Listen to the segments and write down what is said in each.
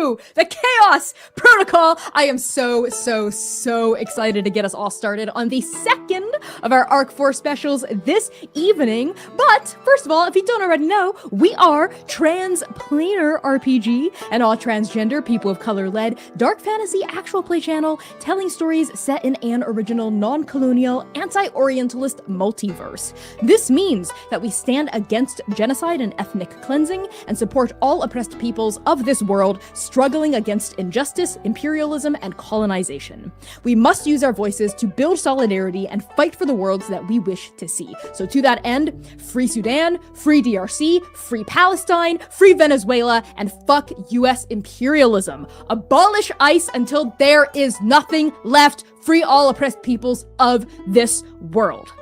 to the Chaos Protocol. I am so excited to get us all started on the second of our Arc 4 specials this evening. But first of all, if you don't already know, we are Transplanar RPG, an all transgender, people of color led dark fantasy actual play channel telling stories set in an original non-colonial anti-orientalist multiverse. This means that we stand against genocide and ethnic cleansing and support all oppressed peoples of this world struggling against injustice, imperialism, and colonization. We must use our voices to build solidarity and fight for the worlds that we wish to see. So to that end, free Sudan, free DRC, free Palestine, free Venezuela, and fuck US imperialism. Abolish ICE until there is nothing left. Free all oppressed peoples of this world.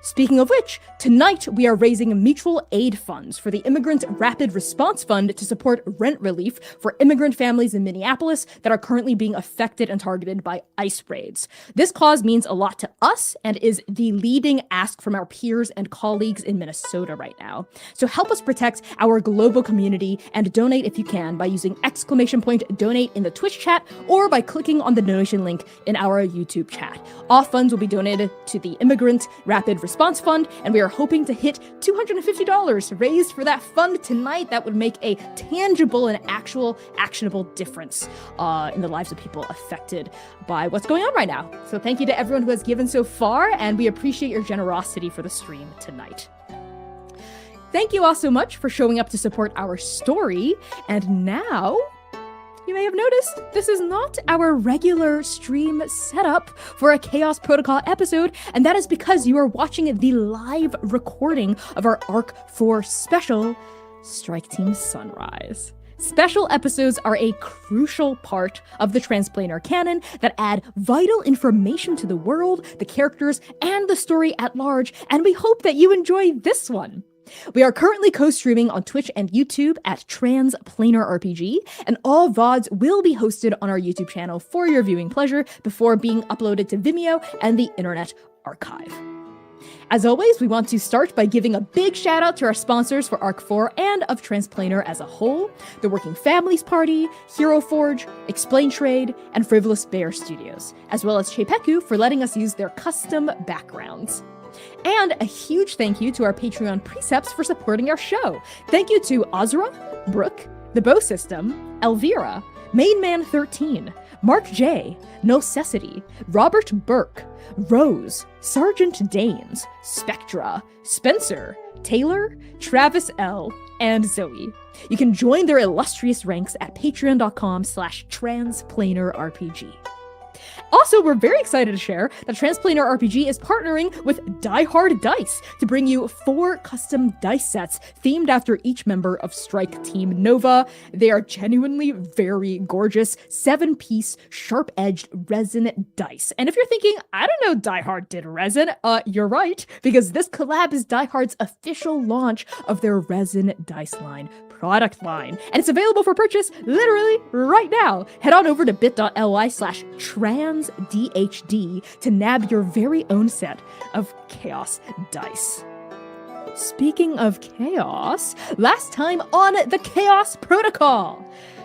Speaking of which, tonight we are raising mutual aid funds for the Immigrant Rapid Response Fund to support rent relief for immigrant families in Minneapolis that are currently being affected and targeted by ICE raids. This cause means a lot to us and is the leading ask from our peers and colleagues in Minnesota right now. So help us protect our global community and donate if you can by using !donate in the Twitch chat or by clicking on the donation link in our YouTube chat. All funds will be donated to the Immigrant Rapid Response Fund, and we are hoping to hit $250 raised for that fund tonight. That would make a tangible and actual actionable difference in the lives of people affected by what's going on right now. So thank you to everyone who has given so far, and we appreciate your generosity for the stream tonight. Thank you all so much for showing up to support our story, and now you may have noticed this is not our regular stream setup for a Chaos Protocol episode, and that is because you are watching the live recording of our Arc 4 special, Strike Team Sunrise. Special episodes are a crucial part of the Transplanar canon that add vital information to the world, the characters, and the story at large, and we hope that you enjoy this one. We are currently co-streaming on Twitch and YouTube at Transplanar RPG, and all VODs will be hosted on our YouTube channel for your viewing pleasure before being uploaded to Vimeo and the Internet Archive. As always, we want to start by giving a big shout out to our sponsors for Arc 4 and of Transplanar as a whole, the Working Families Party, Hero Forge, Explain Trade, and Frivolous Bear Studios, as well as Chepeku for letting us use their custom backgrounds. And a huge thank you to our Patreon precepts for supporting our show. Thank you to Ozra, Brooke, The Bow System, Elvira, Mainman13, Mark J, Nocessity, Robert Burke, Rose, Sergeant Danes, Spectra, Spencer, Taylor, Travis L, and Zoe. You can join their illustrious ranks at patreon.com/transplanarrpg. Also, we're very excited to share that Transplanar RPG is partnering with Die Hard Dice to bring you 4 custom dice sets themed after each member of Strike Team Nova. They are genuinely very gorgeous, 7-piece, sharp-edged resin dice. And if you're thinking, I don't know Die Hard did resin, you're right, because this collab is Die Hard's official launch of their resin dice line. Product line, and it's available for purchase literally right now. Head on over to bit.ly/transdhd to nab your very own set of Chaos dice. Speaking of chaos, last time on the Chaos Protocol,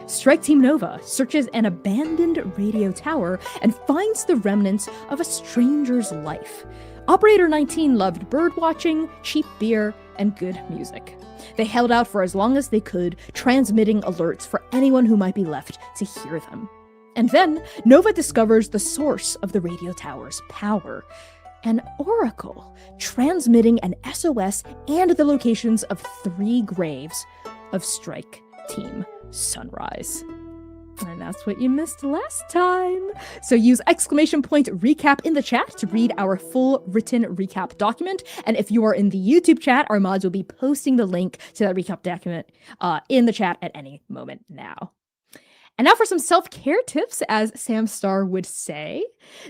Strike Team Nova searches an abandoned radio tower and finds the remnants of a stranger's life. Operator 19 loved birdwatching, cheap beer, and good music. They held out for as long as they could, transmitting alerts for anyone who might be left to hear them. And then, Nova discovers the source of the radio tower's power. An oracle, transmitting an SOS and the locations of 3 graves of Strike Team Sunrise. And that's what you missed last time. So use !recap in the chat to read our full written recap document. And if you are in the YouTube chat, our mods will be posting the link to that recap document in the chat at any moment now. And now for some self-care tips, as Sam Star would say.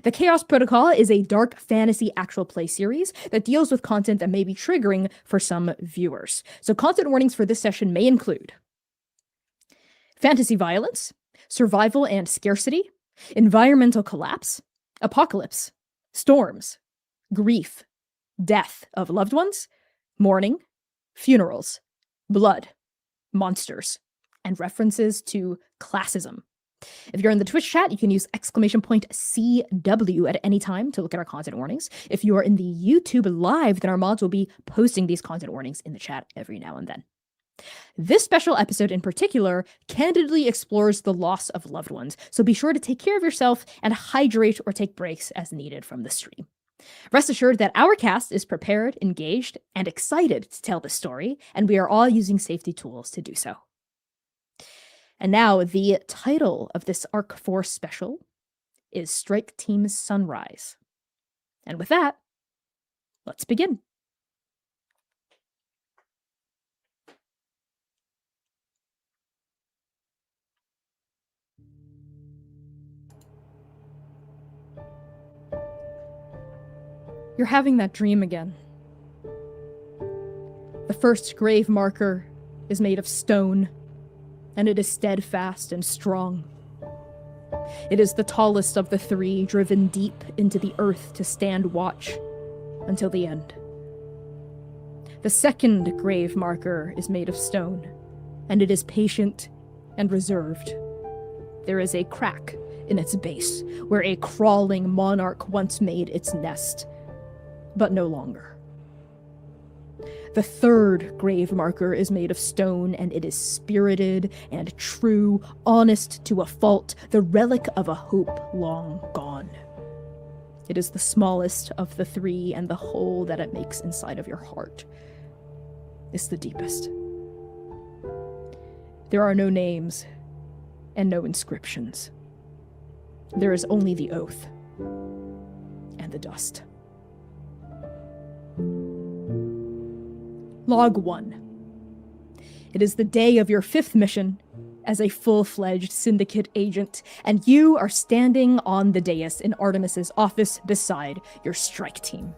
The Chaos Protocol is a dark fantasy actual play series that deals with content that may be triggering for some viewers. So content warnings for this session may include fantasy violence, survival and scarcity, environmental collapse, apocalypse, storms, grief, death of loved ones, mourning, funerals, blood, monsters, and references to classism. If you're in the Twitch chat, you can use !CW at any time to look at our content warnings. If you are in the YouTube live, then our mods will be posting these content warnings in the chat every now and then. This special episode in particular candidly explores the loss of loved ones, so be sure to take care of yourself and hydrate or take breaks as needed from the stream. Rest assured that our cast is prepared, engaged, and excited to tell this story, and we are all using safety tools to do so. And now, the title of this Arc 4 special is Strike Team Sunrise. And with that, let's begin. You're having that dream again. The first grave marker is made of stone, and it is steadfast and strong. It is the tallest of the three, driven deep into the earth to stand watch until the end. The second grave marker is made of stone, and it is patient and reserved. There is a crack in its base, where a crawling monarch once made its nest, but no longer. The third grave marker is made of stone, and it is spirited and true, honest to a fault, the relic of a hope long gone. It is the smallest of the three, and the hole that it makes inside of your heart is the deepest. There are no names and no inscriptions. There is only the oath and the dust. Log 1. It is the day of your 5th mission as a full-fledged Syndicate agent, and you are standing on the dais in Artemis's office beside your strike team.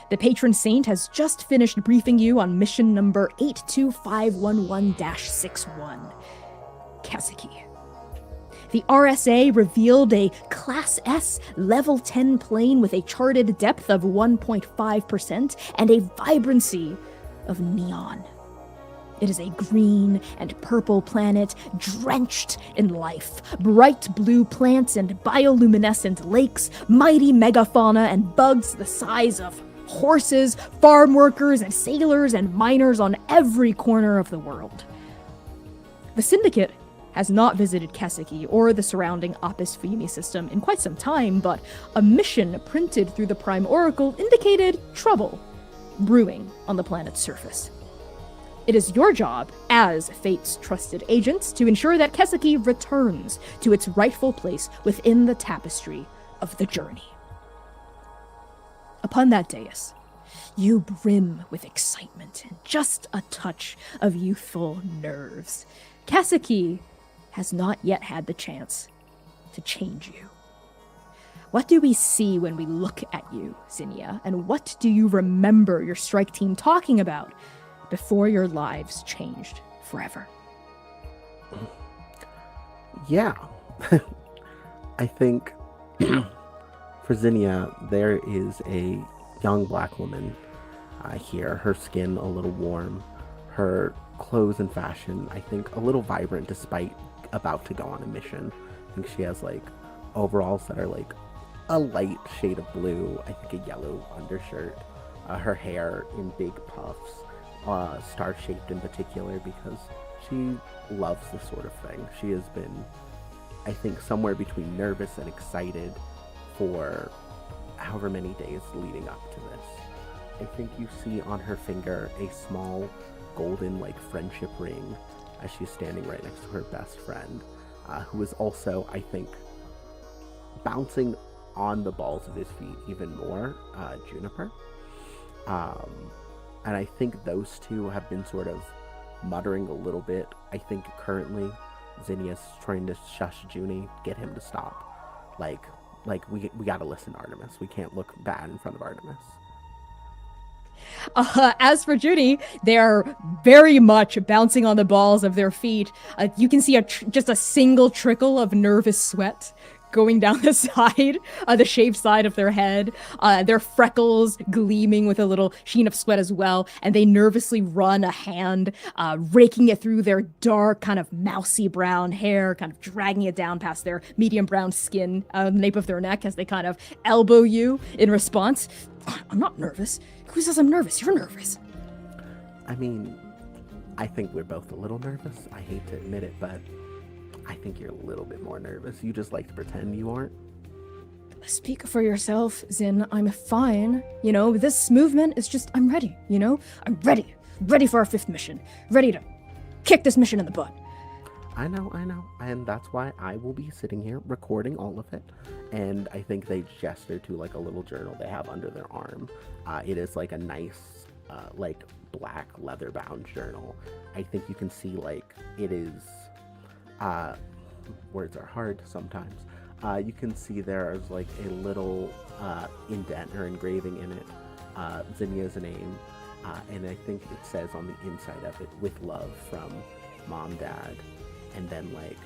The patron saint has just finished briefing you on mission number 82511-61, Kaseki. The RSA revealed a Class S Level 10 plane with a charted depth of 1.5% and a vibrancy of neon. It is a green and purple planet drenched in life, bright blue plants and bioluminescent lakes, mighty megafauna and bugs the size of horses, farm workers and sailors and miners on every corner of the world. The Syndicate has not visited Kaseki or the surrounding Apis Fumi system in quite some time, but a mission printed through the Prime Oracle indicated trouble brewing on the planet's surface. It is your job, as Fate's trusted agents, to ensure that Kaseki returns to its rightful place within the tapestry of the journey. Upon that dais, you brim with excitement and just a touch of youthful nerves. Kaseki has not yet had the chance to change you. What do we see when we look at you, Zinnia, and what do you remember your strike team talking about before your lives changed forever? Yeah. I think for Zinnia, there is a young black woman here, her skin a little warm, her clothes and fashion, I think, a little vibrant despite about to go on a mission. I think she has like overalls that are like a light shade of blue, I think a yellow undershirt, her hair in big puffs, star-shaped in particular, because she loves this sort of thing. She has been, I think, somewhere between nervous and excited for however many days leading up to this. I think you see on her finger a small golden friendship ring as she's standing right next to her best friend, who is also, I think, bouncing on the balls of his feet even more, Juniper. And I think those two have been sort of muttering a little bit. I think currently Zinnia's trying to shush Junie, get him to stop. We gotta listen to Artemis. We can't look bad in front of Artemis. As for Junie, they are very much bouncing on the balls of their feet. You can see just a single trickle of nervous sweat going down the side, the shaved side of their head, their freckles gleaming with a little sheen of sweat as well, and they nervously run a hand, raking it through their dark, kind of mousy brown hair, kind of dragging it down past their medium brown skin, the nape of their neck, as they kind of elbow you in response. I'm not nervous. Who says I'm nervous? You're nervous. I mean, I think we're both a little nervous. I hate to admit it, but I think you're a little bit more nervous. You just like to pretend you aren't. Speak for yourself, Zin. I'm fine. You know, this movement is just, I'm ready, you know? I'm ready. Ready for our 5th mission. Ready to kick this mission in the butt. I know. And that's why I will be sitting here recording all of it. And I think they gesture to like a little journal they have under their arm. It is like a nice, like black leather bound journal. I think you can see like it is, words are hard sometimes. You can see there is like a little indent or engraving in it, Zinnia's name, and I think it says on the inside of it, "With love from Mom, Dad," and then like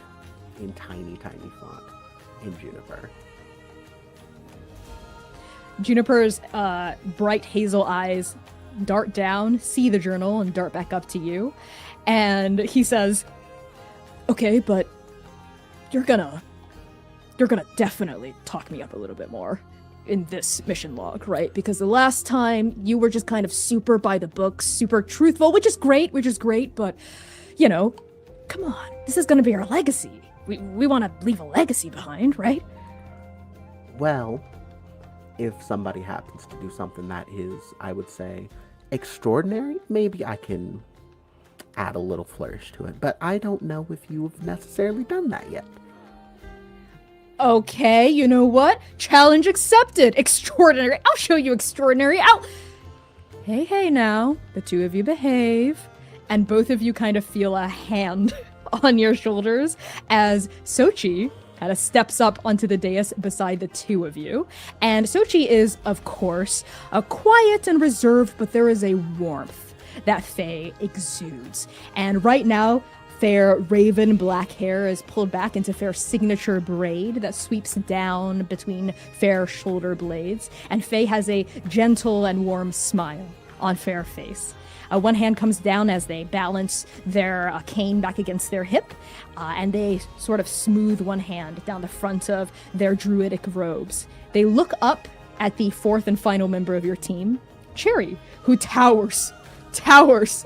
in tiny font in Juniper. Juniper's bright hazel eyes dart down, see the journal, and dart back up to you, and he says, "Okay, but you're gonna definitely talk me up a little bit more in this mission log, right? Because the last time you were just kind of super by the book, super truthful, which is great, but, you know, come on, this is gonna be our legacy. We want to leave a legacy behind, right?" Well, if somebody happens to do something that is, I would say, extraordinary, maybe I can add a little flourish to it, but I don't know if you've necessarily done that yet. Okay, you know what? Challenge accepted. Extraordinary. I'll show you extraordinary. Hey now. The two of you behave. And both of you kind of feel a hand on your shoulders as Sochi kind of steps up onto the dais beside the two of you. And Sochi is, of course, quiet and reserved, but there is a warmth that Faye exudes. And right now, Fair raven black hair is pulled back into Fair's signature braid that sweeps down between Fair's shoulder blades, and Faye has a gentle and warm smile on Fair's face. One hand comes down as they balance their cane back against their hip, and they sort of smooth one hand down the front of their druidic robes. They look up at the 4th and final member of your team, Cherry, who towers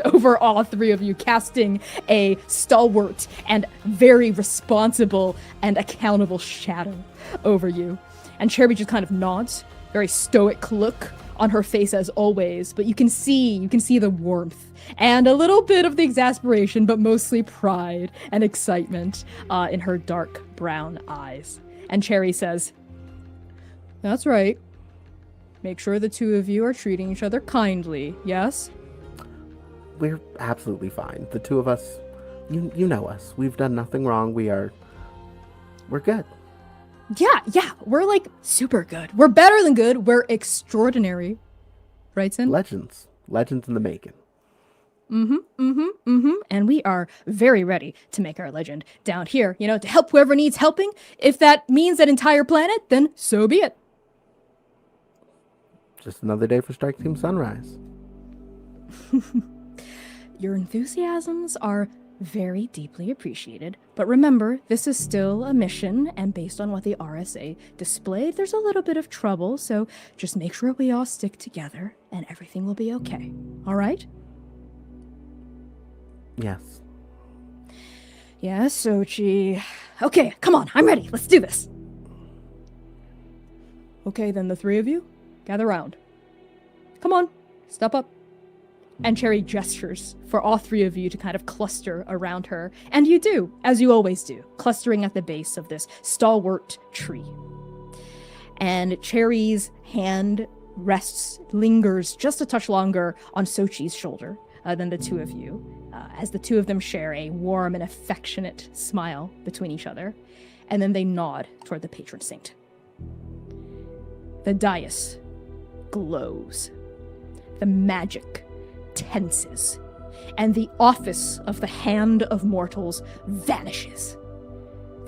over all three of you, casting a stalwart and very responsible and accountable shadow over you. And Cherry just kind of nods, very stoic look on her face as always, but you can see the warmth and a little bit of the exasperation, but mostly pride and excitement in her dark brown eyes. And Cherry says, "That's right. Make sure the two of you are treating each other kindly, yes?" We're absolutely fine. The two of us, you know us. We've done nothing wrong. We're good. Yeah, we're like super good. We're better than good. We're extraordinary. Right, Sin? Legends in the making. And we are very ready to make our legend down here, you know, to help whoever needs helping. If that means that entire planet, then so be it. Just another day for Strike Team Sunrise. Your enthusiasms are very deeply appreciated, but remember, this is still a mission, and based on what the RSA displayed, there's a little bit of trouble, so just make sure we all stick together, and everything will be okay. All right? Yes. Yes, Sochi. Okay, come on, I'm ready. Let's do this. Okay, then the three of you, gather round. Come on, step up. And Cherry gestures for all three of you to kind of cluster around her. And you do, as you always do, clustering at the base of this stalwart tree. And Cherry's hand lingers just a touch longer on Sochi's shoulder than the two of you, as the two of them share a warm and affectionate smile between each other. And then they nod toward the patron saint. The dais glows. The magic tenses, and the office of the Hand of Mortals vanishes.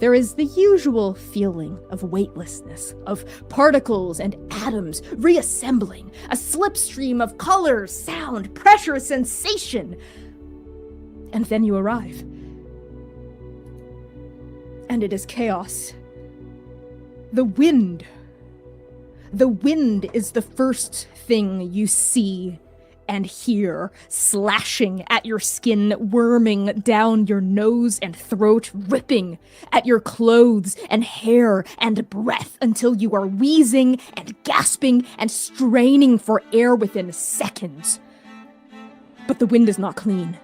there is the usual feeling of weightlessness, of particles and atoms reassembling, a slipstream of color, sound, pressure, sensation. And then you arrive. And it is chaos. The wind. The wind is the first thing you see and hear, slashing at your skin, worming down your nose and throat, ripping at your clothes and hair and breath until you are wheezing and gasping and straining for air within seconds. But the wind is not clean,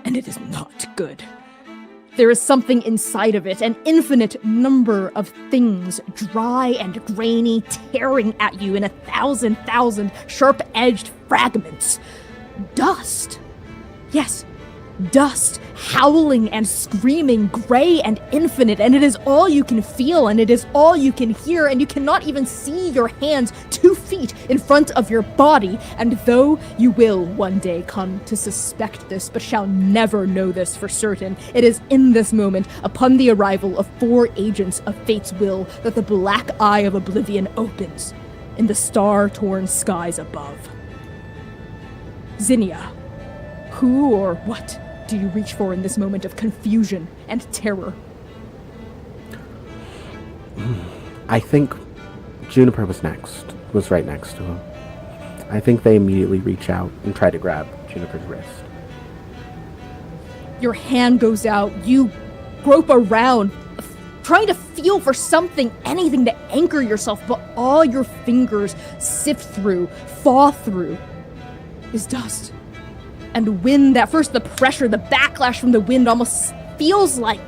and it is not good. There is something inside of it, an infinite number of things, dry and grainy, tearing at you in 1,000 sharp-edged fragments. Dust. Yes, dust, howling and screaming, gray and infinite, and it is all you can feel, and it is all you can hear, and you cannot even see your hands 2 feet in front of your body, and though you will one day come to suspect this, but shall never know this for certain, it is in this moment, upon the arrival of 4 agents of Fate's will, that the black eye of oblivion opens in the star-torn skies above. Zinnia, who or what do you reach for in this moment of confusion and terror? I think Juniper was right next to him. I think they immediately reach out and try to grab Juniper's wrist. Your hand goes out, you grope around, trying to feel for something, anything to anchor yourself, but all your fingers sift through, thaw through, is dust. And wind, at first the pressure, the backlash from the wind almost feels like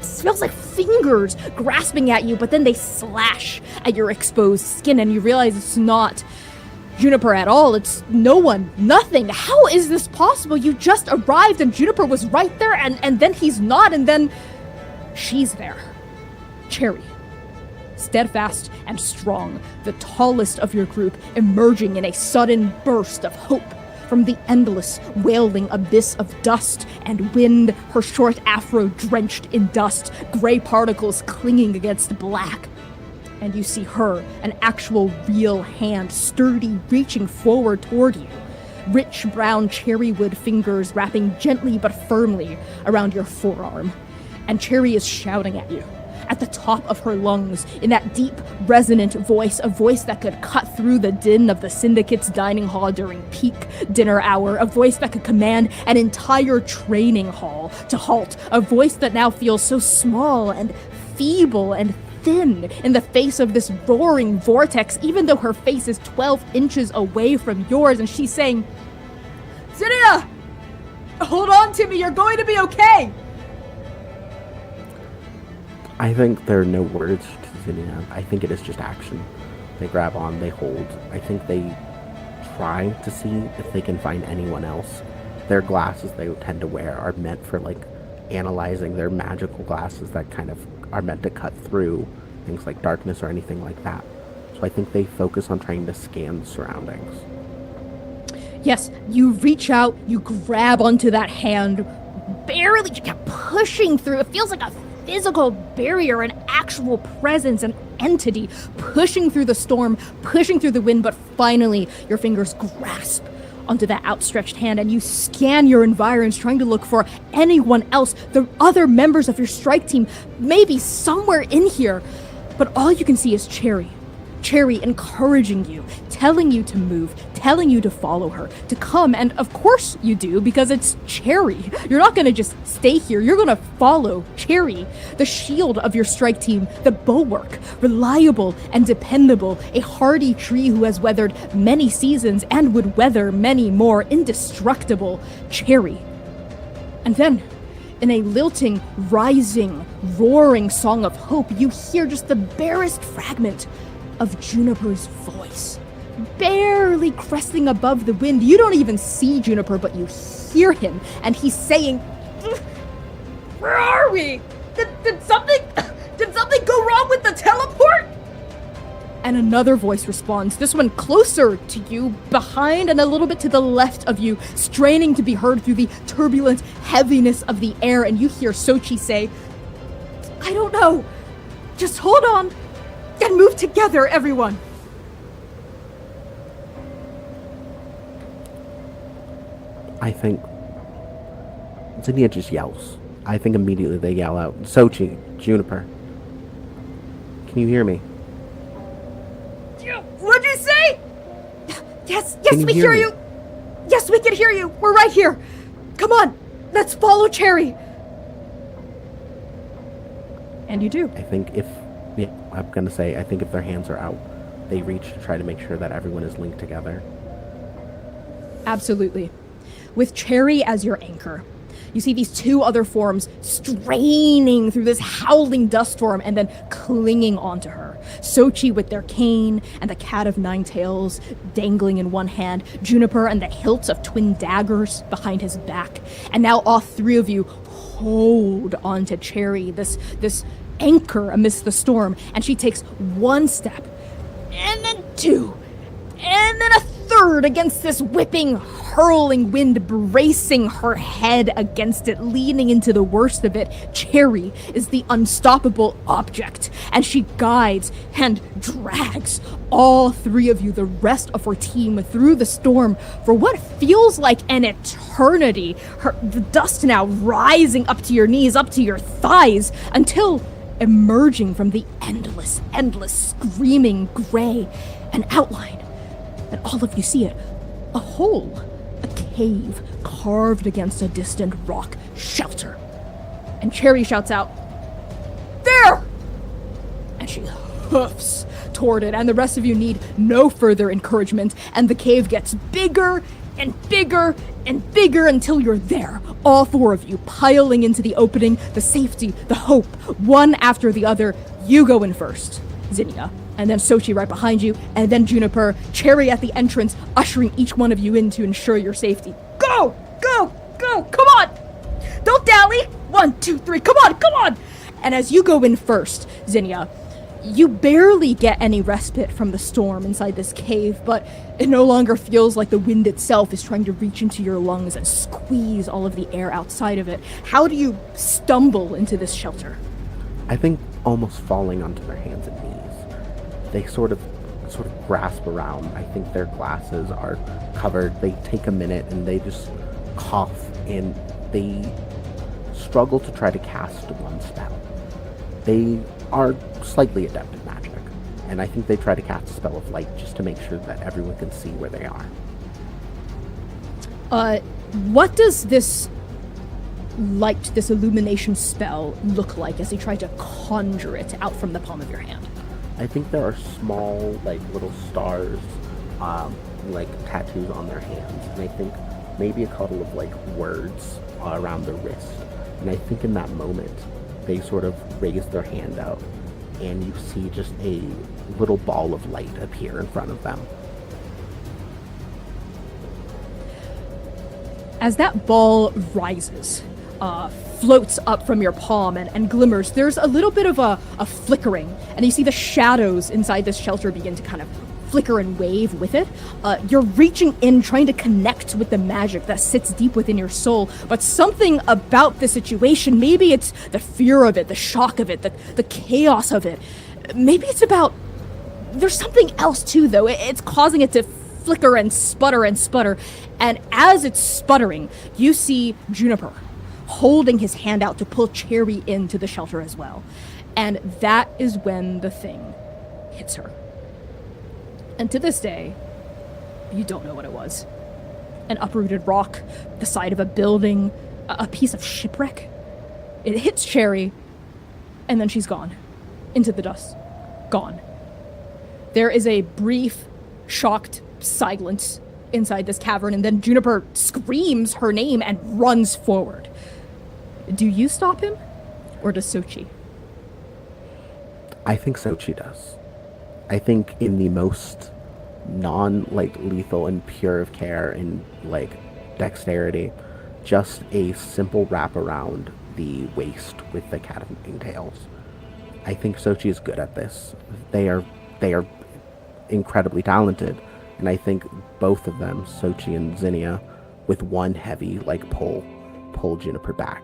fingers grasping at you, but then they slash at your exposed skin and you realize it's not Juniper at all. It's no one, nothing. How is this possible? You just arrived and Juniper was right there and then he's not and then she's there. Cherry. Steadfast and strong, the tallest of your group, emerging in a sudden burst of hope from the endless, wailing abyss of dust and wind, her short afro drenched in dust, gray particles clinging against black. And you see her, an actual real hand, sturdy, reaching forward toward you. Rich brown cherrywood fingers wrapping gently but firmly around your forearm. And Cherry is shouting at you. At the top of her lungs, in that deep, resonant voice, a voice that could cut through the din of the Syndicate's dining hall during peak dinner hour, a voice that could command an entire training hall to halt, a voice that now feels so small and feeble and thin in the face of this roaring vortex, even though her face is 12 inches away from yours, and she's saying, "Zinnia! Hold on to me, you're going to be okay!" I think there are no words to Zinnia. I think it is just action. They grab on, they hold. I think they try to see if they can find anyone else. Their glasses they tend to wear are meant for, like, analyzing. Their magical glasses that kind of are meant to cut through things like darkness or anything like that. So I think they focus on trying to scan the surroundings. Yes, you reach out, you grab onto that hand, barely pushing through. It feels like a physical barrier, an actual presence, an entity pushing through the storm, pushing through the wind, but finally your fingers grasp onto that outstretched hand and you scan your environs trying to look for anyone else, the other members of your strike team, maybe somewhere in here, but all you can see is Cherry. Cherry encouraging you, telling you to move, telling you to follow her, to come, and of course you do, because it's Cherry. You're not gonna just stay here, you're gonna follow Cherry, the shield of your strike team, the bulwark, reliable and dependable, a hardy tree who has weathered many seasons and would weather many more, indestructible Cherry. And then, in a lilting, rising, roaring song of hope, you hear just the barest fragment of Juniper's voice, barely cresting above the wind. You don't even see Juniper, but you hear him, and he's saying, "Where are we? Did something go wrong with the teleport?" And another voice responds, this one closer to you, behind and a little bit to the left of you, straining to be heard through the turbulent heaviness of the air, and you hear Sochi say, I don't know. Just hold on and move together, everyone. I think Zinnia just yells. I think immediately they yell out, Sochi, Juniper. Can you hear me? What'd you say? Yes, Can we hear hear me? you. Yes, we can hear you. We're right here. Come on, let's follow Cherry. And you do. I think I think if their hands are out, they reach to try to make sure that everyone is linked together. Absolutely. With Cherry as your anchor, you see these two other forms straining through this howling dust storm and then clinging onto her. Sochi with their cane and the cat of nine tails dangling in one hand, Juniper and the hilts of twin daggers behind his back. And now all three of you hold onto Cherry, this anchor amidst the storm, and she takes one step, and then two, and then a third against this whipping, hurling wind, bracing her head against it, leaning into the worst of it. Cherry is the unstoppable object, and she guides and drags all three of you, the rest of her team, through the storm for what feels like an eternity. The dust now rising up to your knees, up to your thighs, until emerging from the endless screaming gray, an outline. And all of you see it. A hole. A cave carved against a distant rock shelter. And Cherry shouts out, "There!" And she hoofs toward it, and the rest of you need no further encouragement, and the cave gets bigger and bigger and bigger until you're there. All four of you piling into the opening, the safety, the hope, one after the other. You go in first, Zinnia, and then Sochi right behind you, and then Juniper, Cherry at the entrance, ushering each one of you in to ensure your safety. Go! Go! Go! Come on! Don't dally! 1, 2, 3, come on! And as you go in first, Zinnia, you barely get any respite from the storm inside this cave, but it no longer feels like the wind itself is trying to reach into your lungs and squeeze all of the air outside of it. How do you stumble into this shelter? I think almost falling onto their hands and knees. They sort of grasp around. I think their glasses are covered. They take a minute and they just cough, and they struggle to try to cast one spell. They are slightly adept at magic, and I think they try to cast a spell of light just to make sure that everyone can see where they are. What does this light, this illumination spell look like as you try to conjure it out from the palm of your hand? I think there are small, little stars, tattoos on their hands, and I think maybe a couple of, words around the wrist. And I think in that moment, they sort of raise their hand out, and you see just a little ball of light appear in front of them. As that ball rises, floats up from your palm and glimmers, there's a little bit of a flickering, and you see the shadows inside this shelter begin to kind of flicker and wave with it. You're reaching in, trying to connect with the magic that sits deep within your soul, but something about the situation, maybe it's the fear of it, the shock of it, the chaos of it. Maybe it's about... There's something else too, though. It's causing it to flicker and sputter, and as it's sputtering, you see Juniper holding his hand out to pull Cherry into the shelter as well. And that is when the thing hits her. And to this day, you don't know what it was. An uprooted rock, the side of a building, a piece of shipwreck. It hits Cherry, and then she's gone. Into the dust. Gone. There is a brief, shocked silence inside this cavern, and then Juniper screams her name and runs forward. Do you stop him, or does Sochi? I think Sochi does. I think in the most non-lethal and pure of care and dexterity, just a simple wrap around the waist with the cat of nine tails. I think Sochi is good at this. They are incredibly talented, and I think both of them, Sochi and Zinnia, with one heavy pull Juniper back.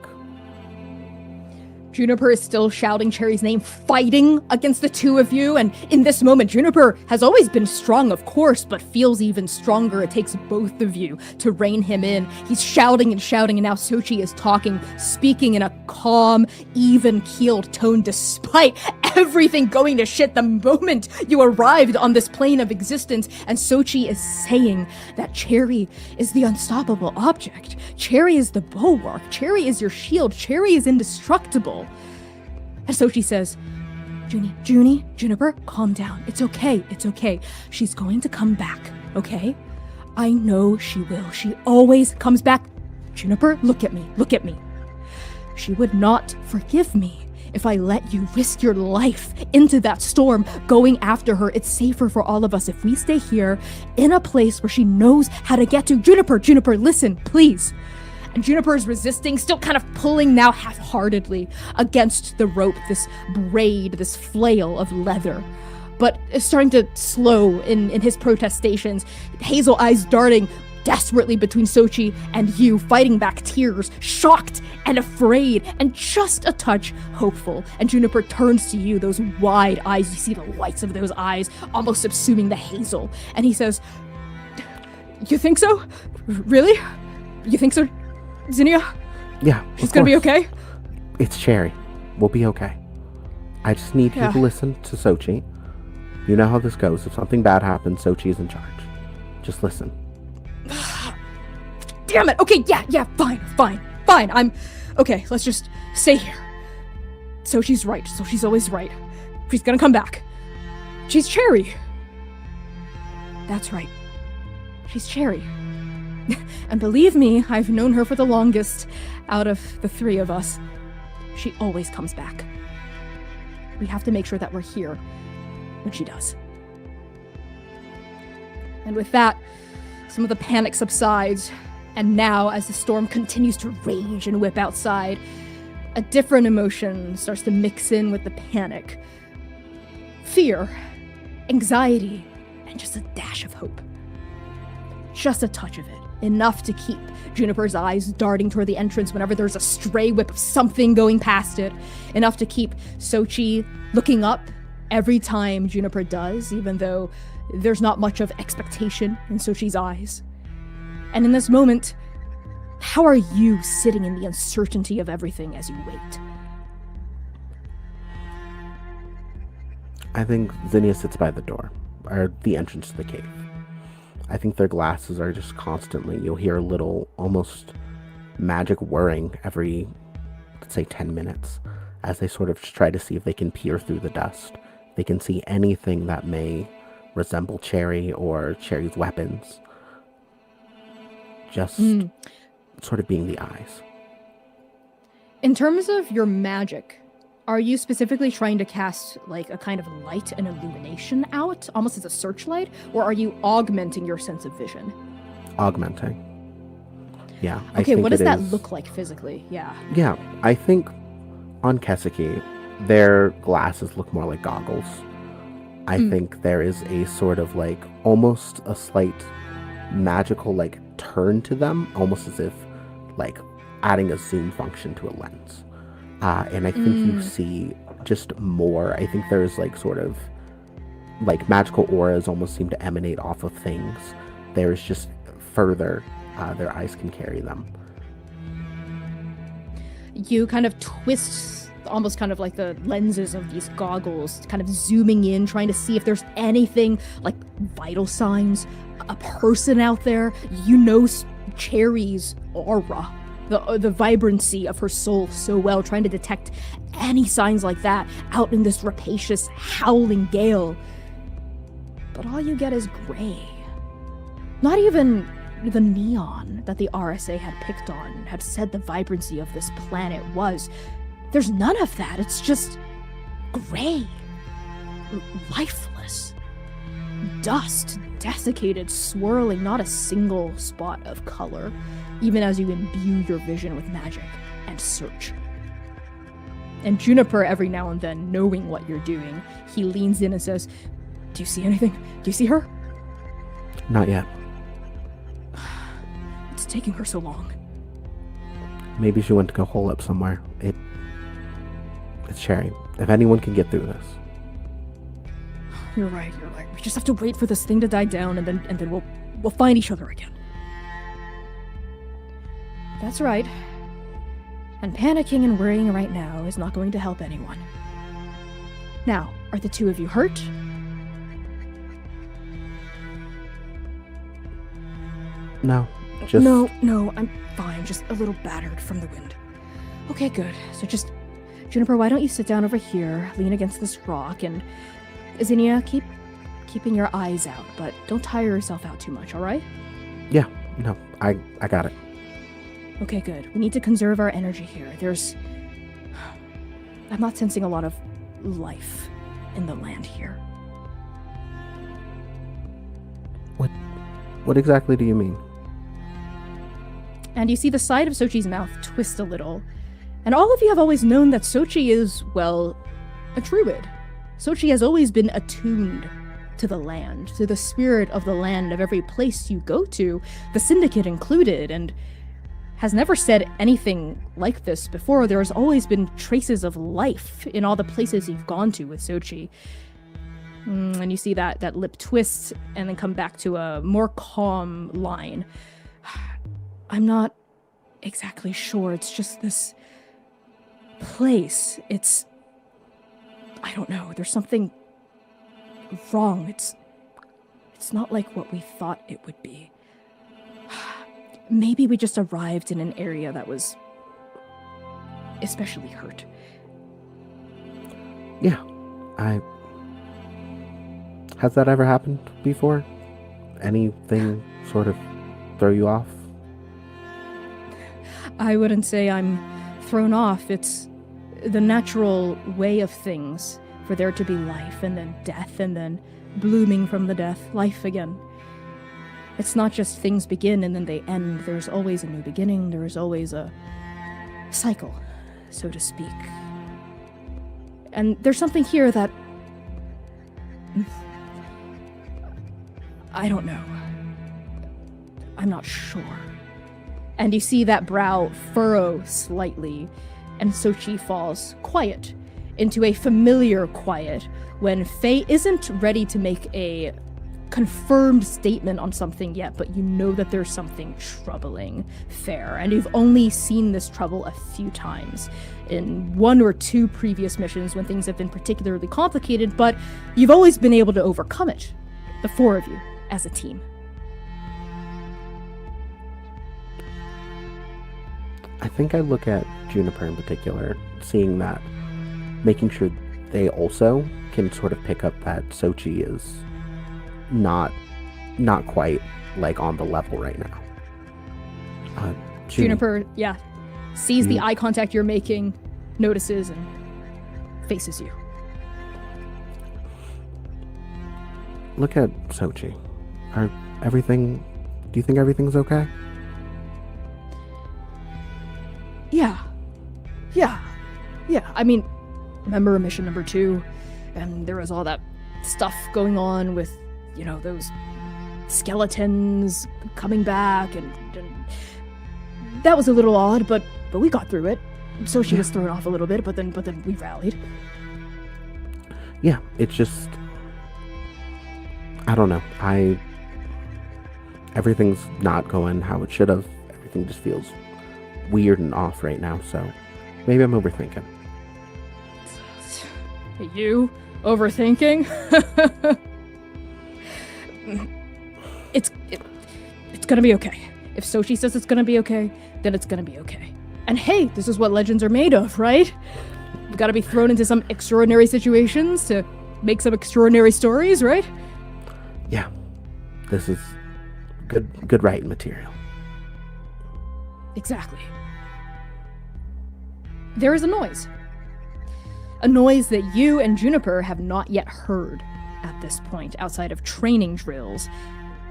Juniper is still shouting Cherry's name, fighting against the two of you. And in this moment, Juniper has always been strong, of course, but feels even stronger. It takes both of you to rein him in. He's shouting, and now Sochi is talking, speaking in a calm, even-keeled tone, despite everything going to shit the moment you arrived on this plane of existence. And Sochi is saying that Cherry is the unstoppable object. Cherry is the bulwark. Cherry is your shield. Cherry is indestructible. And Sochi says, Juniper, calm down. It's okay. It's okay. She's going to come back, okay? I know she will. She always comes back. Juniper, look at me. Look at me. She would not forgive me if I let you risk your life into that storm going after her. It's safer for all of us if we stay here in a place where she knows how to get to. Juniper, listen, please. And Juniper is resisting, still kind of pulling now half-heartedly against the rope, this braid, this flail of leather. But is starting to slow in his protestations, hazel eyes darting desperately between Sochi and you, fighting back tears, shocked and afraid, and just a touch hopeful. And Juniper turns to you, those wide eyes, you see the whites of those eyes almost subsuming the hazel. And he says, "You think so? Really? You think so, Zinnia? Yeah, she's gonna be okay? It's Cherry. We'll be okay. I just need you to listen to Sochi. You know how this goes. If something bad happens, Sochi is in charge. Just listen." Damn it. Okay, yeah, fine. I'm okay. Let's just stay here. So she's right. So she's always right. She's gonna come back. She's Cherry. That's right. She's Cherry. And believe me, I've known her for the longest out of the three of us. She always comes back. We have to make sure that we're here when she does. And with that, some of the panic subsides, and now, as the storm continues to rage and whip outside, a different emotion starts to mix in with the panic. Fear, anxiety, and just a dash of hope. Just a touch of it, enough to keep Juniper's eyes darting toward the entrance whenever there's a stray whip of something going past it, enough to keep Sochi looking up every time Juniper does, even though there's not much of expectation in Sochi's eyes. And in this moment, how are you sitting in the uncertainty of everything as you wait? I think Zinnia sits by the door, or the entrance to the cave. I think their glasses are just constantly, you'll hear a little, almost magic whirring every, let's say, 10 minutes, as they sort of try to see if they can peer through the dust. They can see anything that may resemble Cherry or Cherry's weapons. Just sort of being the eyes. In terms of your magic, are you specifically trying to cast like a kind of light and illumination out, almost as a searchlight, or are you augmenting your sense of vision? Augmenting. Yeah. Okay, what does that look like physically? Yeah. Yeah, I think on Keseki, their glasses look more like goggles. I think there is a sort of like almost a slight magical like turn to them, almost as if like adding a zoom function to a lens. And I think you see just more. I think there's like sort of like magical auras almost seem to emanate off of things. There's just further their eyes can carry them. You kind of twist almost kind of like the lenses of these goggles, kind of zooming in, trying to see if there's anything like vital signs, a person out there. You know Cherry's aura, the vibrancy of her soul so well, trying to detect any signs like that out in this rapacious, howling gale. But all you get is gray. Not even the neon that the RSA had picked on, had said the vibrancy of this planet was. There's none of that. It's just gray. Lifeless. Dust, desiccated, swirling, not a single spot of color, even as you imbue your vision with magic and search. And Juniper, every now and then, knowing what you're doing, he leans in and says, "Do you see anything? Do you see her?" Not yet. It's taking her so long. Maybe she went to go hole up somewhere. It's Cherry. If anyone can get through this. You're right. We just have to wait for this thing to die down, and then we'll find each other again. That's right. And panicking and worrying right now is not going to help anyone. Now, are the two of you hurt? No. Just... No, I'm fine. Just a little battered from the wind. Okay, good. So just... Juniper, why don't you sit down over here, lean against this rock, and... Zinnia, keeping your eyes out, but don't tire yourself out too much, alright? Yeah, no, I got it. Okay, good. We need to conserve our energy here. I'm not sensing a lot of life in the land here. What exactly do you mean? And you see the side of Sochi's mouth twist a little. And all of you have always known that Sochi is, well, a druid. Sochi has always been attuned to the land, to the spirit of the land of every place you go to, the Syndicate included, and has never said anything like this before. There's always been traces of life in all the places you've gone to with Sochi. And you see that lip twist and then come back to a more calm line. I'm not exactly sure. It's just this place. I don't know. There's something wrong. It's not like what we thought it would be. Maybe we just arrived in an area that was especially hurt. Yeah, Has that ever happened before? Anything sort of throw you off? I wouldn't say I'm thrown off. It's the natural way of things for there to be life and then death and then blooming from the death, life again. It's not just things begin and then they end. There's always a new beginning. There is always a cycle, so to speak. And there's something here that... I don't know. I'm not sure. And you see that brow furrow slightly, and Sochi falls quiet into a familiar quiet when Faye isn't ready to make a confirmed statement on something yet, but you know that there's something troubling Fair, and you've only seen this trouble a few times in 1 or 2 previous missions when things have been particularly complicated, but you've always been able to overcome it, the 4 of you, as a team. I think I look at Juniper in particular, seeing that, making sure they also can sort of pick up that Sochi is not quite like on the level right now. Juniper, yeah, sees the eye contact you're making, notices, and faces you. Look at Sochi. Do you think everything's okay? Yeah. I mean, remember mission number 2? And there was all that stuff going on with, those skeletons coming back, and that was a little odd, but we got through it. So she was thrown off a little bit, but then we rallied. Yeah, it's just, I don't know. Everything's not going how it should have. Everything just feels weird and off right now, so maybe I'm overthinking. You overthinking? It's gonna be okay. If Sochi says it's gonna be okay, then it's gonna be okay. And hey, this is what legends are made of, right? We gotta be thrown into some extraordinary situations to make some extraordinary stories, right? Yeah. This is good writing material. Exactly. There is a noise. A noise that you and Juniper have not yet heard at this point, outside of training drills.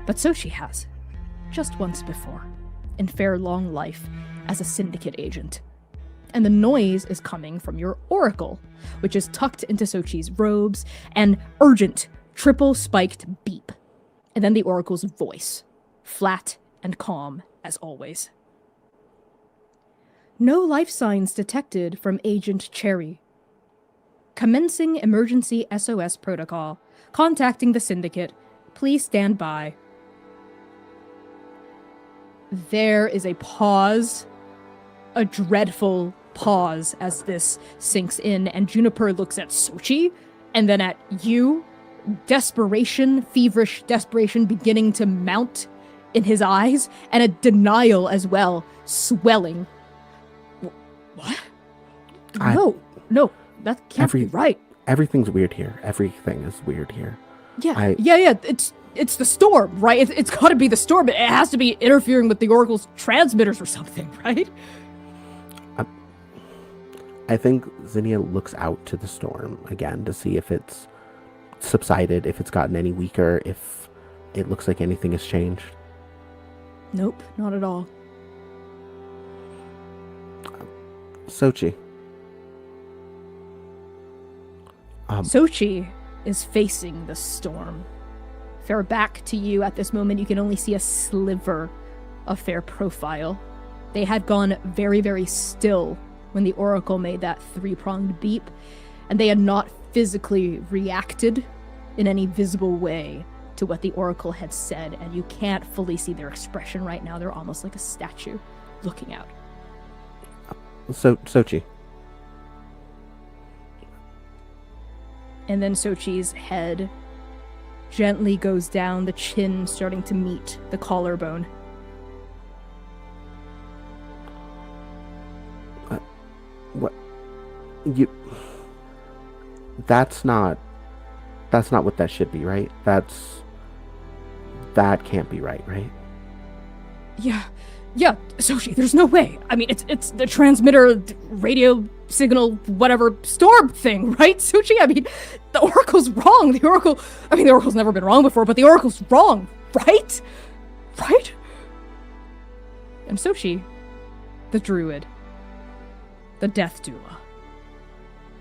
But Sochi has. Just once before. In fair long life, as a Syndicate agent. And the noise is coming from your Oracle, which is tucked into Sochi's robes, an urgent, triple-spiked beep. And then the Oracle's voice, flat and calm as always. No life signs detected from Agent Cherry. Commencing emergency SOS protocol. Contacting the syndicate. Please stand by. There is a pause. A dreadful pause as this sinks in, and Juniper looks at Sochi and then at you. Desperation, feverish desperation beginning to mount in his eyes, and a denial as well, swelling. What? No, that can't be right. Everything's weird here. Everything is weird here. Yeah. It's the storm, right? It's got to be the storm. It has to be interfering with the Oracle's transmitters or something, right? I think Zinnia looks out to the storm again to see if it's subsided, if it's gotten any weaker, if it looks like anything has changed. Nope, not at all. Sochi. Sochi is facing the storm. Fair back to you at this moment, you can only see a sliver of their profile. They had gone very, very still when the Oracle made that three-pronged beep, and they had not physically reacted in any visible way to what the Oracle had said, and you can't fully see their expression right now. They're almost like a statue looking out. Sochi. And then Sochi's head gently goes down, the chin starting to meet the collarbone. What? That's not what that should be, right? That can't be right? Yeah, Sochi, there's no way. I mean, it's the transmitter, radio signal, whatever, storm thing, right, Sochi? I mean, the Oracle's wrong. The Oracle's never been wrong before, but the Oracle's wrong, right? Right? And Sochi, the druid, the death doula,